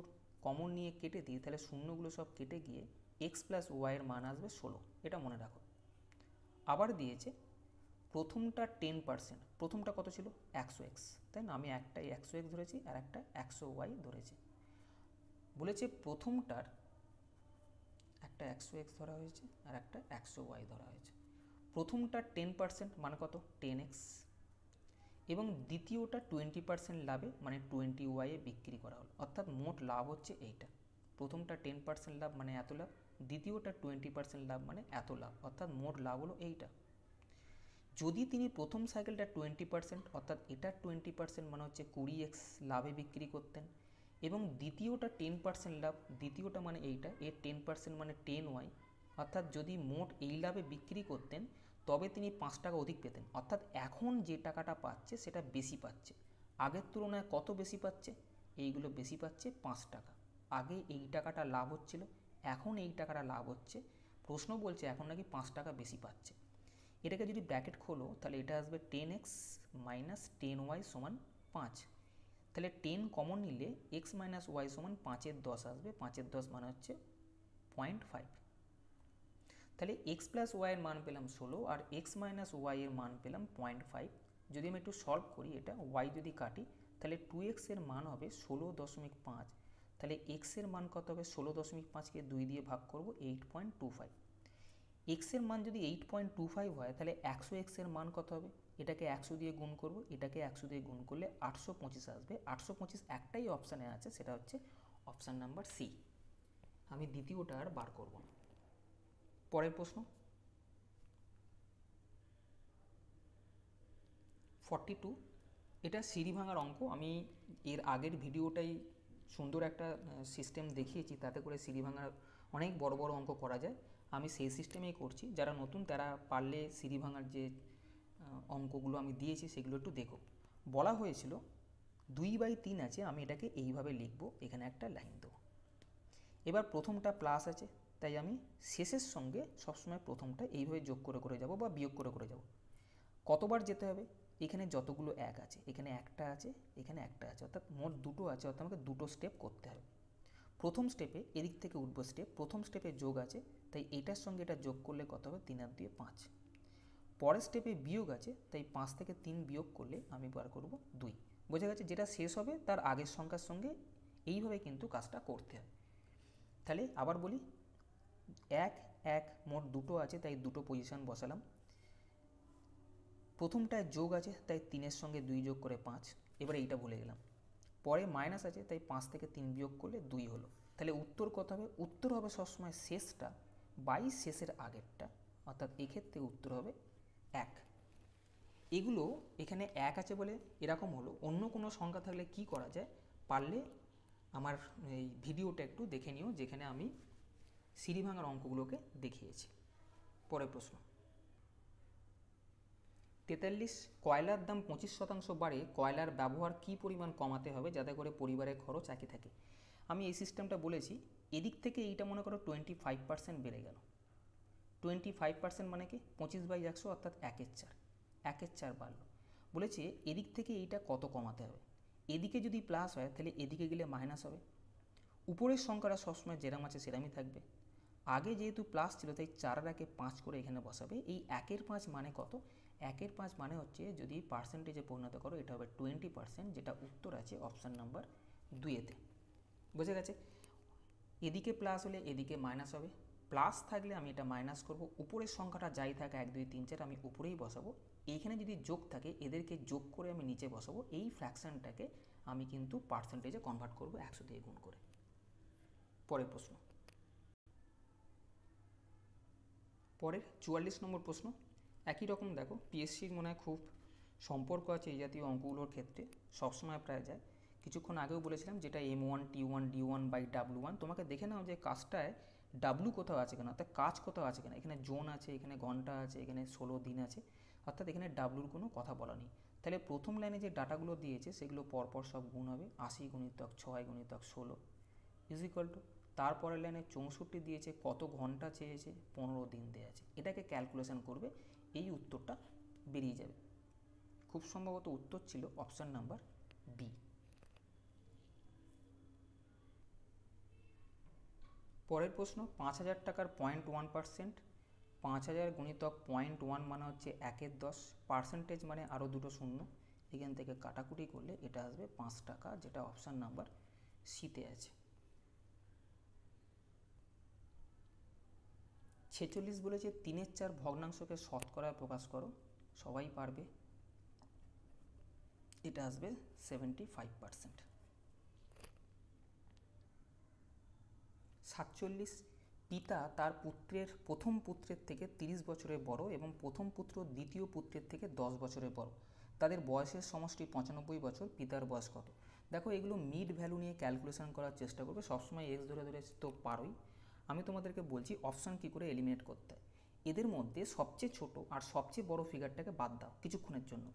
কমন নিয়ে কেটে দিই তাহলে শূন্যগুলো সব কেটে গিয়ে এক্স প্লাস ওয়াইয়ের মান আসবে 16, এটা মনে রাখো। আবার দিয়েছে প্রথমটা 10%, প্রথমটা কত ছিল? 100x, তাই না? আমি একটাই 100x ধরেছি আর একটা 100y ধরেছি। বলেছে প্রথমটার একটা 100x ধরা হয়েছে আর একটা 100y ধরা হয়েছে। প্রথমটা 10% মানে কত? 10x, এবং দ্বিতীয়টা 20% লাভে মানে 20y এ বিক্রি করা হলো, অর্থাৎ মোট লাভ হচ্ছে এইটা। প্রথমটা 10% লাভ মানে এত লাভ, দ্বিতীয়টা 20% লাভ মানে এত লাভ, অর্থাৎ মোট লাভ হলো এইটা। যদি তিনি প্রথম সাইকেলটা 20% অর্থাৎ এটা 20% মানে হচ্ছে 20x লাভে বিক্রি করতেন, এবং দ্বিতীয়টা 10% লাভ, দ্বিতীয়টা মানে এইটা, এর 10% মানে 10y, অর্থাৎ যদি মোট এই লাভে বিক্রি করতেন তবে তিনি 5 টাকা অধিক পেতেন, অর্থাৎ এখন যে টাকাটা পাচ্ছে সেটা বেশি পাচ্ছে। আগের তুলনায় কত বেশি পাচ্ছে? এইগুলো বেশি পাচ্ছে 5 টাকা। আগে এই টাকাটা লাভ হচ্ছিল, এখন এই টাকাটা লাভ হচ্ছে। প্রশ্ন বলছে এখন নাকি 5 টাকা বেশি পাচ্ছে। এটাকে যদি ব্র্যাকেট খোলো তাহলে এটা আসবে 10x মাইনাস 10y সমান 5, তাহলে 10 কমন নিলে x মাইনাস ওয়াই সমান 5-এর 10 আসবে, 5-এর 10 মানে হচ্ছে 0.5। তাহলে x প্লাস ওয়াইয়ের মান পেলাম 16 আর x মাইনাস ওয়াইয়ের মান পেলাম 0.5। যদি আমি একটু সলভ করি এটা, y যদি কাটি তাহলে 2x এর মান হবে 16.5, তাহলে x এর মান কত হবে? 16.5কে 2 দিয়ে ভাগ করব, 8.25। x এর মান যদি 8.25 হয় তাহলে 100x এর মান কত হবে? এটাকে 100 দিয়ে গুণ করব, এটাকে 100 দিয়ে গুণ করলে 825 আসবে। 825 একটাই অপশানে আছে, সেটা হচ্ছে অপশান নাম্বার সি। আমি দ্বিতীয়টা আর বার করব না। পরের প্রশ্ন 42, এটা সিঁড়ি ভাঙার অঙ্ক। আমি এর আগের ভিডিওটাই সুন্দর একটা সিস্টেম দেখিয়েছি, তাতে করে সিঁড়ি ভাঙার অনেক বড় বড় অঙ্ক করা যায়। আমি সেই সিস্টেমেই করছি, যারা নতুন তারা পারলে সিঁড়ি ভাঙার যে অঙ্কগুলো আমি দিয়েছি সেগুলো একটু দেখো। বলা হয়েছিল 2/3 আছে, আমি এটাকে এইভাবে লিখব, এখানে একটা লাইন দেবো। এবার প্রথমটা প্লাস আছে, তাই আমি শেষের সঙ্গে সবসময় প্রথমটা এইভাবে যোগ করে করে যাব বা বিয়োগ করে করে যাব। কতবার যেতে হবে? এখানে যতগুলো এক আছে, এখানে একটা আছে, এখানে একটা আছে, অর্থাৎ মোট দুটো আছে, অর্থাৎ আমাকে দুটো স্টেপ করতে হবে। প্রথম স্টেপে এদিক থেকে উঠবো স্টেপ, প্রথম স্টেপে যোগ আছে, তাই এটার সঙ্গে এটা যোগ করলে কত হবে? 3 আর 2 5, পরের স্টেপে বিয়োগ আছে, তাই 5 থেকে 3 বিয়োগ করলে আমি বার করব 2। বোঝা গেছে? যেটা শেষ হবে তার আগের সংখ্যার সঙ্গে এইভাবে কিন্তু কাজটা করতে হয়। তাহলে আবার বলি, 1 1 মোট দুটো আছে, তাই দুটো পজিশন বসালাম। প্রথমটায় যোগ আছে, তাই 3-এর সঙ্গে 2 যোগ করে 5। এবারে এইটা ভুলে গেলাম। পরে মাইনাস আছে, তাই 5 থেকে 3 বিয়োগ করলে 2 হলো। তাহলে উত্তর কত হবে? উত্তর হবে সবসময় শেষটা বাই শেষের আগেরটা, অর্থাৎ এক্ষেত্রে উত্তর হবে 1। এগুলো এখানে 1 আছে বলে এরকম হলো। অন্য কোনো সংখ্যা থাকলে কি করা যায়, পারলে আমার এই ভিডিওটা একটু দেখে নিও, যেখানে আমি সিঁড়ি ভাঙার অঙ্কগুলোকে দেখিয়েছি। পরের প্রশ্ন, 43 কয়লার দাম 25% বাড়ে, কয়লার ব্যবহার কি পরিমাণ কমাতে হবে যাতে করে পরিবারের খরচ একই থাকে? আমি এই সিস্টেমটা বলেছি। এদিক থেকে এইটা মনে করো 25% বেড়ে গেল। 25% মানে কি 25/100 অর্থাৎ 1/4, 1/4 বাড়লো। বলেছে এদিক থেকে এইটা কত কমাতে হবে। এদিকে যদি প্লাস হয় তাহলে এদিকে গেলে মাইনাস হবে। উপরের সংখ্যাটা সবসময় যেরাম আছে সেরামই থাকবে। আগে যেহেতু প্লাস ছিল তাই 4-5 করে এখানে বসাবে। এই 1/5 মানে কত? 1/5 মানে হচ্ছে যদি পার্সেন্টেজে পরিণত করো এটা হবে 20%, যেটা উত্তর আছে অপশান নাম্বার 2-এতে। বুঝে গেছে? এদিকে প্লাস হলে এদিকে মাইনাস হবে। প্লাস থাকলে আমি এটা মাইনাস করব। উপরের সংখ্যাটা যাই থাকে 1 2 3 4 আমি উপরেই বসাবো। এইখানে যদি যোগ থাকে এদেরকে যোগ করে আমি নিচে বসাবো। এই ফ্র্যাকশনটাকে আমি কিন্তু পার্সেন্টেজে কনভার্ট করব 100 দিয়ে গুণ করে। পরের প্রশ্ন, পরের 44 নম্বর প্রশ্ন একই রকম। দেখো পিএসসির মনে হয় খুব সম্পর্ক আছে এই জাতীয় অঙ্কগুলোর ক্ষেত্রে, সবসময় প্রায় যায়। কিছুক্ষণ আগেও বলেছিলাম যেটা M1 T1 D1/W1। তোমাকে দেখে নাও যে কাজটায় ডাব্লু কোথাও আছে কেন, অর্থাৎ কাজ কোথাও আছে কেন। এখানে জোন আছে, এখানে ঘন্টা আছে, এখানে 16 দিন আছে, অর্থাৎ এখানে ডাব্লুর কোনো কথা বলা নেই। তাহলে প্রথম লাইনে যে ডাটাগুলো দিয়েছে সেগুলো পরপর সব গুণ হবে। 80 × 6 × 16 ইজ ইকুয়াল টু, তারপরের লাইনে 64 দিয়েছে, কত ঘন্টা চেয়েছে, 15 দিন দেওয়া আছে। এটাকে ক্যালকুলেশন করবে, এই উত্তরটা বেরিয়ে যাবে। খুব সম্ভবত উত্তর ছিল অপশান নাম্বার বি। পরের প্রশ্ন, 5000 টাকার 0.1%, 5000 গুণিতক 0.1 মানে হচ্ছে 1/10, পার্সেন্টেজ মানে আরও দুটো শূন্য। এখান থেকে কাটাকুটি করলে এটা আসবে 5 টাকা, যেটা অপশান নাম্বার সিতে আছে। 46 বলেছে 3/4 ভগ্নাংশকে শতকরায় প্রকাশ করো। সবাই পারবে, এটা আসবে 75%। 47 পিতা তার প্রথম পুত্রের থেকে 30 বছরের বড় এবং প্রথম পুত্র দ্বিতীয় পুত্রের থেকে 10 বছরের বড়। তাদের বয়সের সমষ্টি 95 বছর। পিতার বয়স কত? দেখো এগুলো মিড ভ্যালু নিয়ে ক্যালকুলেশন করার চেষ্টা করবে। সবসময় এক্স ধরে ধরে তো পারোই। আমি তোমাদেরকে বলছি অপশান কী করে এলিমিনেট করতে হয়। এদের মধ্যে সবচেয়ে ছোট আর সবচেয়ে বড় ফিগারটাকে বাদ দাও কিছুক্ষণের জন্য।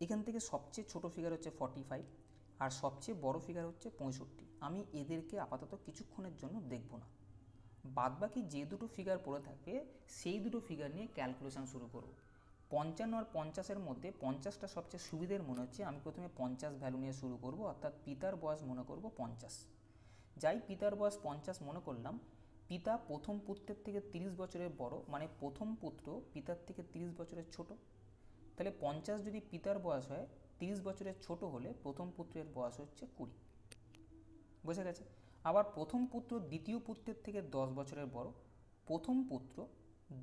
এখান থেকে সবচেয়ে ছোট ফিগার হচ্ছে 45 আর সবচেয়ে বড় ফিগার হচ্ছে 65। আমি এদেরকে আপাতত কিছুক্ষণের জন্য দেখব না। বাদবাকি যে দুটো ফিগার পড়ে থাকবে সেই দুটো ফিগার নিয়ে ক্যালকুলেশন শুরু করব। 55 আর 50-এর মধ্যে 50টা সবচেয়ে সুবিধের মনে হচ্ছে। আমি প্রথমে 50 ভ্যালু নিয়ে শুরু করব, অর্থাৎ পিতার বয়স মনে করব 50। যাই পিতার বয়স 50 মনে করলাম। পিতা প্রথম পুত্রের থেকে 30 বছরের বড়, মানে প্রথম পুত্র পিতার থেকে 30 বছরের ছোট। তাহলে 50 যদি পিতার বয়স হয়, 30 বছরের ছোট হলে প্রথম পুত্রের বয়স হচ্ছে 20। বোঝা গেছে? আবার প্রথম পুত্র দ্বিতীয় পুত্রের থেকে 10 বছরের বড়। প্রথম পুত্র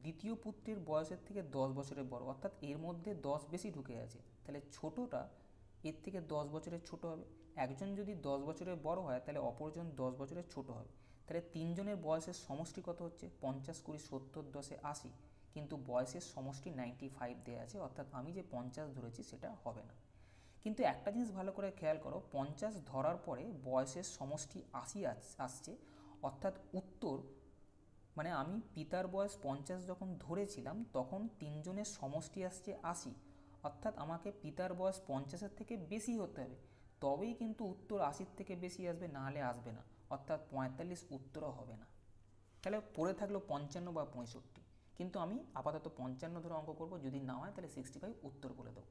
দ্বিতীয় পুত্রের বয়সের থেকে 10 বছরের বড়, অর্থাৎ এর মধ্যে 10 বেশি ঢুকে আছে। তাহলে ছোটটা এর থেকে 10 বছরের ছোট হবে। একজন যদি 10 বছরের বড় হয় তাহলে অপরজন 10 বছরের ছোট হবে। তাহলে তিনজনের বয়সের সমষ্টি কত হচ্ছে? 50 20 70 10 80, কিন্তু বয়সের সমষ্টি 95 দেওয়া আছে, অর্থাৎ আমি যে 50 ধরেছি সেটা হবে না। কিন্তু একটা জিনিস ভালো করে খেয়াল করো, 50 ধরার পরে বয়সের সমষ্টি 80 আসছে, অর্থাৎ উত্তর মানে আমি পিতার বয়স 50 যখন ধরেছিলাম তখন তিনজনের সমষ্টি আসছে 80, অর্থাৎ আমাকে পিতার বয়স 50-এর থেকে বেশি হতে হবে, তবেই কিন্তু উত্তর 80-র থেকে বেশি আসবে, না হলে আসবে না, অর্থাৎ 45 উত্তরও হবে না। তাহলে পড়ে থাকলো 55 বা 65, কিন্তু আমি আপাতত 55 ধরে অঙ্ক করব। যদি না হয় তাহলে 65 উত্তর বলে দেবো।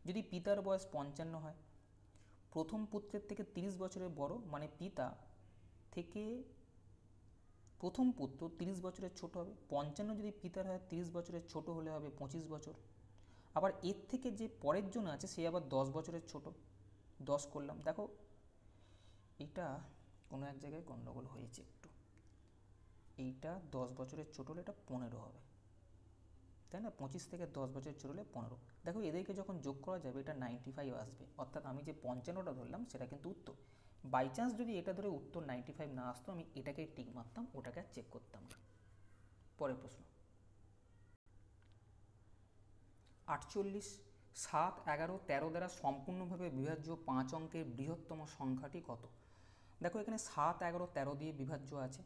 যদি পিতার বয়স 55 হয়, প্রথম পুত্রের থেকে 30 বছরের বড়, মানে পিতা থেকে প্রথম পুত্র 30 বছরের ছোট হবে। 55 যদি পিতার হয় 30 বছরের ছোট হলে হবে 25 বছর। আবার এর থেকে যে পরের জন আছে সে আবার 10 বছরের ছোট, 10 করলাম। দেখো এইটা কোনো এক জায়গায় গণ্ডগোল হয়েছে একটু, এইটা 10 বছরের ছোট হলে এটা 15 হবে, তাই না? 25 থেকে 10 বছরের ছোট হলে 15। দেখো এদেরকে যখন যোগ করা যাবে এটা 95 আসবে, অর্থাৎ আমি যে 55টা ধরলাম সেটা কিন্তু উত্তর। বাই চান্স যদি এটা ধরে উত্তর 95 না আসতো, আমি এটাকে টিক মারতাম, ওটাকে আর চেক করতাম না। পরের প্রশ্ন 48 7, 11, 13 দ্বারা সম্পূর্ণভাবে বিভাজ্য 5 অঙ্কের বৃহত্তম সংখ্যাটি কত? দেখো এখানে 7, 11, 13 দিয়ে বিভাজ্য আছে।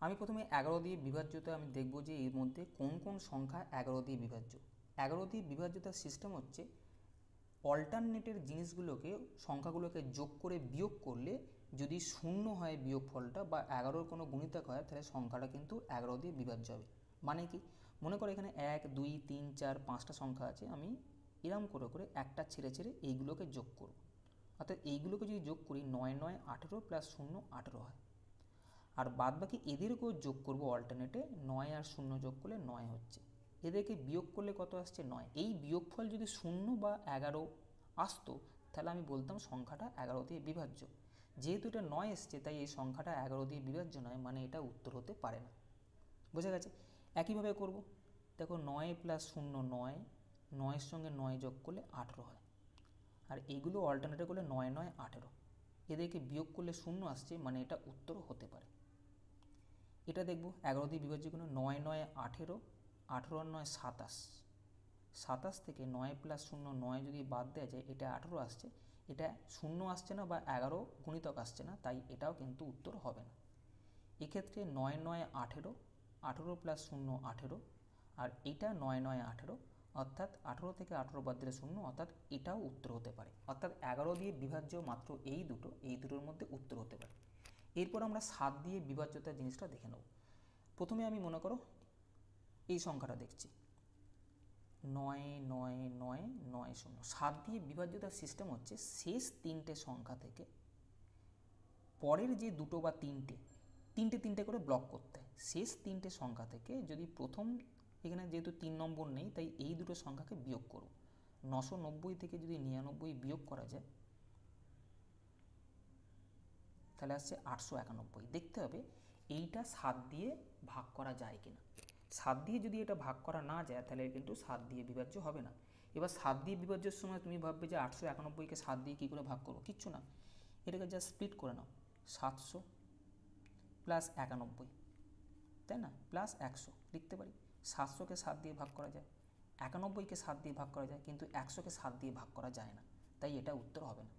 আমি প্রথমে 11 দিয়ে বিভাজ্যতা আমি দেখব যে এর মধ্যে কোন কোন সংখ্যা 11 দিয়ে বিভাজ্য। 11 দিয়ে বিভাজ্যতার সিস্টেম হচ্ছে অল্টারনেটের জিনিসগুলোকে, সংখ্যাগুলোকে যোগ করে বিয়োগ করলে যদি শূন্য হয় বিয়োগফলটা বা 11-র কোনো গুণিতক হয়, তাহলে সংখ্যাটা কিন্তু 11 দিয়ে বিভাজ্য হবে। মানে কি, মনে করো এখানে 1, 2, 3, 4, 5টা সংখ্যা আছে, আমি এরম করে করে একটা ছেড়ে ছেড়ে এইগুলোকে যোগ করব। অর্থাৎ এইগুলোকে যদি যোগ করি 9, 9, 18 প্লাস 0, 18 হয়। আর বাদ বাকি এদেরকেও যোগ করব অল্টারনেটে, 9 আর 0 যোগ করলে 9 হচ্ছে। এদেরকে বিয়োগ করলে কত আসছে? 9। এই বিয়োগফল যদি 0 বা 11 আসতো তাহলে আমি বলতাম সংখ্যাটা 11 দিয়ে বিভাজ্য। যেহেতু এটা 9 এসছে তাই এই সংখ্যাটা 11 দিয়ে বিভাজ্য নয়, মানে এটা উত্তর হতে পারে না। বোঝা গেছে? একইভাবে করব। দেখো 9 প্লাস 0 9, 9-এর সঙ্গে 9 যোগ করলে 18 হয়। আর এইগুলো অল্টারনেটে করলে 9, 9, 18। এদেরকে বিয়োগ করলে 0 আসছে, মানে এটা উত্তর হতে পারে। এটা দেখব 11 দিয়ে বিভাজ্য কোনো 9, 9, 18, 18 আর 9 27। 27 থেকে 9 প্লাস 0 9 যদি বাদ দেওয়া যায়, এটা 18 আসছে। এটা 0 আসছে না বা 11 গুণিতক আসছে না, তাই এটাও কিন্তু উত্তর হবে না। এক্ষেত্রে 9, 9, 18, 18 প্লাস 0 18, আর এটা 9, 9, 18, অর্থাৎ 18 থেকে 18 বাদ দিলে 0, অর্থাৎ এটাও উত্তর হতে পারে। অর্থাৎ 11 দিয়ে বিভাজ্য মাত্র এই দুটোর মধ্যে উত্তর হতে পারে। এরপর আমরা 7 দিয়ে বিভাজ্যতার জিনিসটা দেখে নেব। প্রথমে আমি মনে করো এই সংখ্যাটা দেখছি 9, 9, 9, 9, 0। 7 দিয়ে বিভাজ্যতার সিস্টেম হচ্ছে শেষ 3টে সংখ্যা থেকে পরের যে দুটো বা তিনটে করে ব্লক করতে হয়। শেষ 3টে সংখ্যা থেকে যদি প্রথম, এখানে যেহেতু 3 নম্বর নেই তাই এই দুটো সংখ্যাকে বিয়োগ করো। 990 থেকে যদি 99 বিয়োগ করা যায় তাহলে আসছে 891। দেখতে হবে এইটা 7 দিয়ে ভাগ করা যায় কিনা। 7 দিয়ে যদি এটা ভাগ করা না যায় তাহলে কিন্তু 7 দিয়ে বিভাজ্য হবে না। এবার 7 দিয়ে বিভাজ্যের সময় তুমি ভাববে যে 891কে 7 দিয়ে কী করে ভাগ করবো, কিচ্ছু না, এটাকে জাস্ট স্প্লিট করে নাও। 700 প্লাস 91, তাই না, প্লাস 100 লিখতে পারি। 700কে 7 দিয়ে ভাগ করা যায়, 91কে 7 দিয়ে ভাগ করা যায়, কিন্তু 100কে 7 দিয়ে ভাগ করা যায় না, তাই এটা উত্তর হবে না।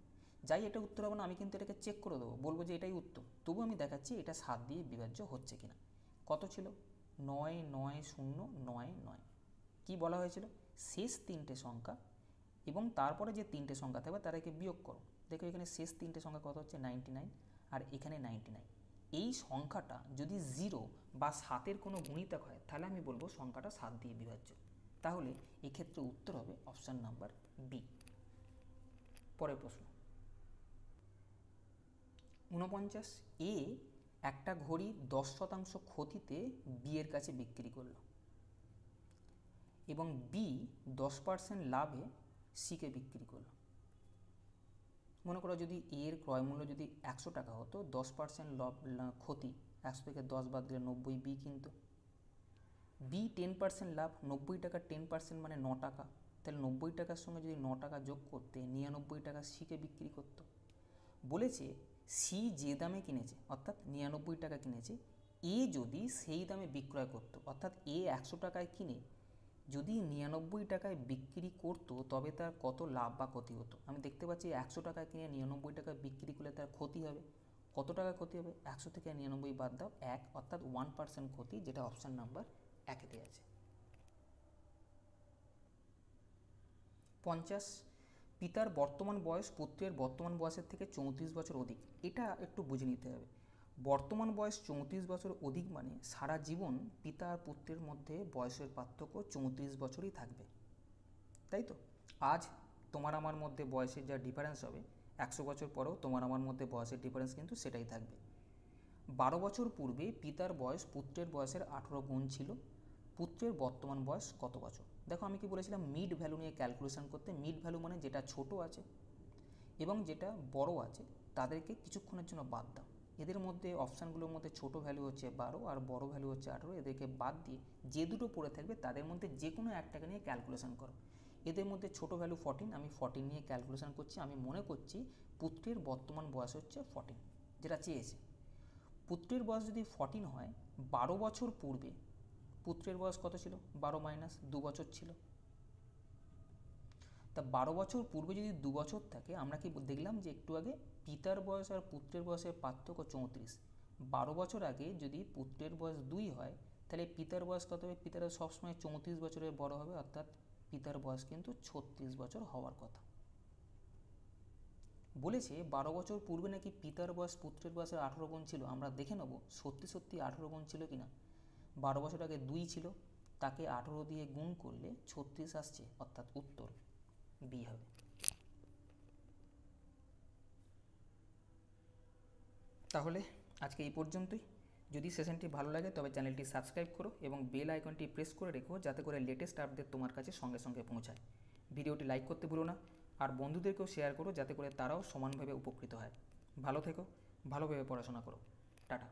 যাই এটা উত্তর হবে না, আমি কিন্তু এটাকে চেক করে দেবো, বলবো যে এটাই উত্তর। তবু আমি দেখাচ্ছি এটা 7 দিয়ে বিভাজ্য হচ্ছে কিনা। কত ছিল? 9, 9, 0, 9, 9। কী বলা হয়েছিল? শেষ 3টে সংখ্যা এবং তারপরে যে 3টে সংখ্যা থাকবে তাদেরকে বিয়োগ করো। দেখো এখানে শেষ 3টে সংখ্যা কত হচ্ছে? 99, আর এখানে 99। এই সংখ্যাটা যদি 0 বা 7-এর কোনো গুণিতক হয় তাহলে আমি বলবো সংখ্যাটা 7 দিয়ে বিভাজ্য। তাহলে এক্ষেত্রে উত্তর হবে অপশান নাম্বার বি। পরের প্রশ্ন 49, এ একটা ঘড়ি 10% ক্ষতিতে বি এর কাছে বিক্রি করলো এবং বি 10% লাভে সিকে বিক্রি করলো। মনে করো যদি এর ক্রয় মূল্য যদি 100 টাকা হতো, 10% ক্ষতি, 100 থেকে 10 বাদ দিলে 90 বি কিনতো। বি 10% লাভ, 90 টাকা 10% মানে 9 টাকা, তাহলে 90 টাকার সঙ্গে যদি 9 টাকা যোগ করতে 99 টাকা সিকে বিক্রি করতো। বলেছে সি যে দামে কিনেছে অর্থাৎ 99 টাকা কিনেছে, এ যদি সেই দামে বিক্রয় করতো, অর্থাৎ এ 100 টাকায় কিনে যদি 99 টাকায় বিক্রি করতো তবে তার কত লাভ বা ক্ষতি হতো। আমি দেখতে পাচ্ছি 100 টাকায় কিনে 99 টাকায় বিক্রি করলে তার ক্ষতি হবে। কত টাকা ক্ষতি হবে? 100 থেকে 99 বাদ দাও 1, অর্থাৎ 1% ক্ষতি, যেটা অপশান নাম্বার 1-এ আছে। 50, পিতার বর্তমান বয়স পুত্রের বর্তমান বয়সের থেকে 34 বছর অধিক। এটা একটু বুঝে নিতে হবে। বর্তমান বয়স 34 বছর অধিক মানে সারা জীবন পিতা আর পুত্রের মধ্যে বয়সের পার্থক্য 34 বছরই থাকবে, তাই তো? আজ তোমার আমার মধ্যে বয়সের যা ডিফারেন্স হবে, 100 বছর পরেও তোমার আমার মধ্যে বয়সের ডিফারেন্স কিন্তু সেটাই থাকবে। 12 বছর পূর্বে পিতার বয়স পুত্রের বয়সের 18 গুণ ছিল। পুত্রের বর্তমান বয়স কত বছর? দেখো আমি কি বলেছিলাম, মিড ভ্যালু নিয়ে ক্যালকুলেশন করতে। মিড ভ্যালু মানে যেটা ছোট আছে এবং যেটা বড় আছে তাদেরকে কিছুক্ষণের জন্য বাদ দাও। এদের মধ্যে অপশানগুলোর মধ্যে ছোট ভ্যালু হচ্ছে 12 আর বড় ভ্যালু হচ্ছে 18, এদেরকে বাদ দিয়ে যে দুটো পড়ে থাকবে তাদের মধ্যে যে কোনো একটাকে নিয়ে ক্যালকুলেশন করো। এদের মধ্যে ছোট ভ্যালু 14, আমি 14 নিয়ে ক্যালকুলেশন করছি। আমি মনে করছি পুত্রের বর্তমান বয়স হচ্ছে 14, যেটা চেয়েছে। পুত্রের বয়স যদি 14 হয়, 12 বছর পূর্বে পুত্রের বয়স কত ছিল? 12 মাইনাস 2 বছর ছিল। তা 12 বছর পূর্বে যদি 2 বছর থাকে, আমরা কি দেখলাম যে একটু আগে পিতার বয়স আর পুত্রের বয়সের পার্থক্য 34। 12 বছর আগে যদি পুত্রের বয়স 2 হয়, তাহলে পিতার বয়স কত হবে? পিতার সবসময় 34 বছরের বড় হবে, অর্থাৎ পিতার বয়স কিন্তু 36 বছর হওয়ার কথা। বলেছে 12 বছর পূর্বে নাকি পিতার বয়স পুত্রের বয়সের 18 গুণ ছিল। আমরা দেখে নেব সত্যি সত্যি 18 গুণ ছিল কিনা। 12 বছর আগে 2 ছিল, তাকে 18 দিয়ে গুণ করলে 36 আসছে, অর্থাৎ উত্তর বি হবে। তাহলে আজকে এই পর্যন্তই। যদি সেশনটি ভালো লাগে তবে চ্যানেলটি সাবস্ক্রাইব করো এবং বেল আইকনটি প্রেস করে রেখো, যাতে করে লেটেস্ট আপডেট তোমার কাছে সঙ্গে সঙ্গে পৌঁছায়। ভিডিওটি লাইক করতে ভুলো না, আর বন্ধুদেরকেও শেয়ার করো, যাতে করে তারাও সমানভাবে উপকৃত হয়। ভালো থেকো, ভালোভাবে পড়াশোনা করো। টাটা।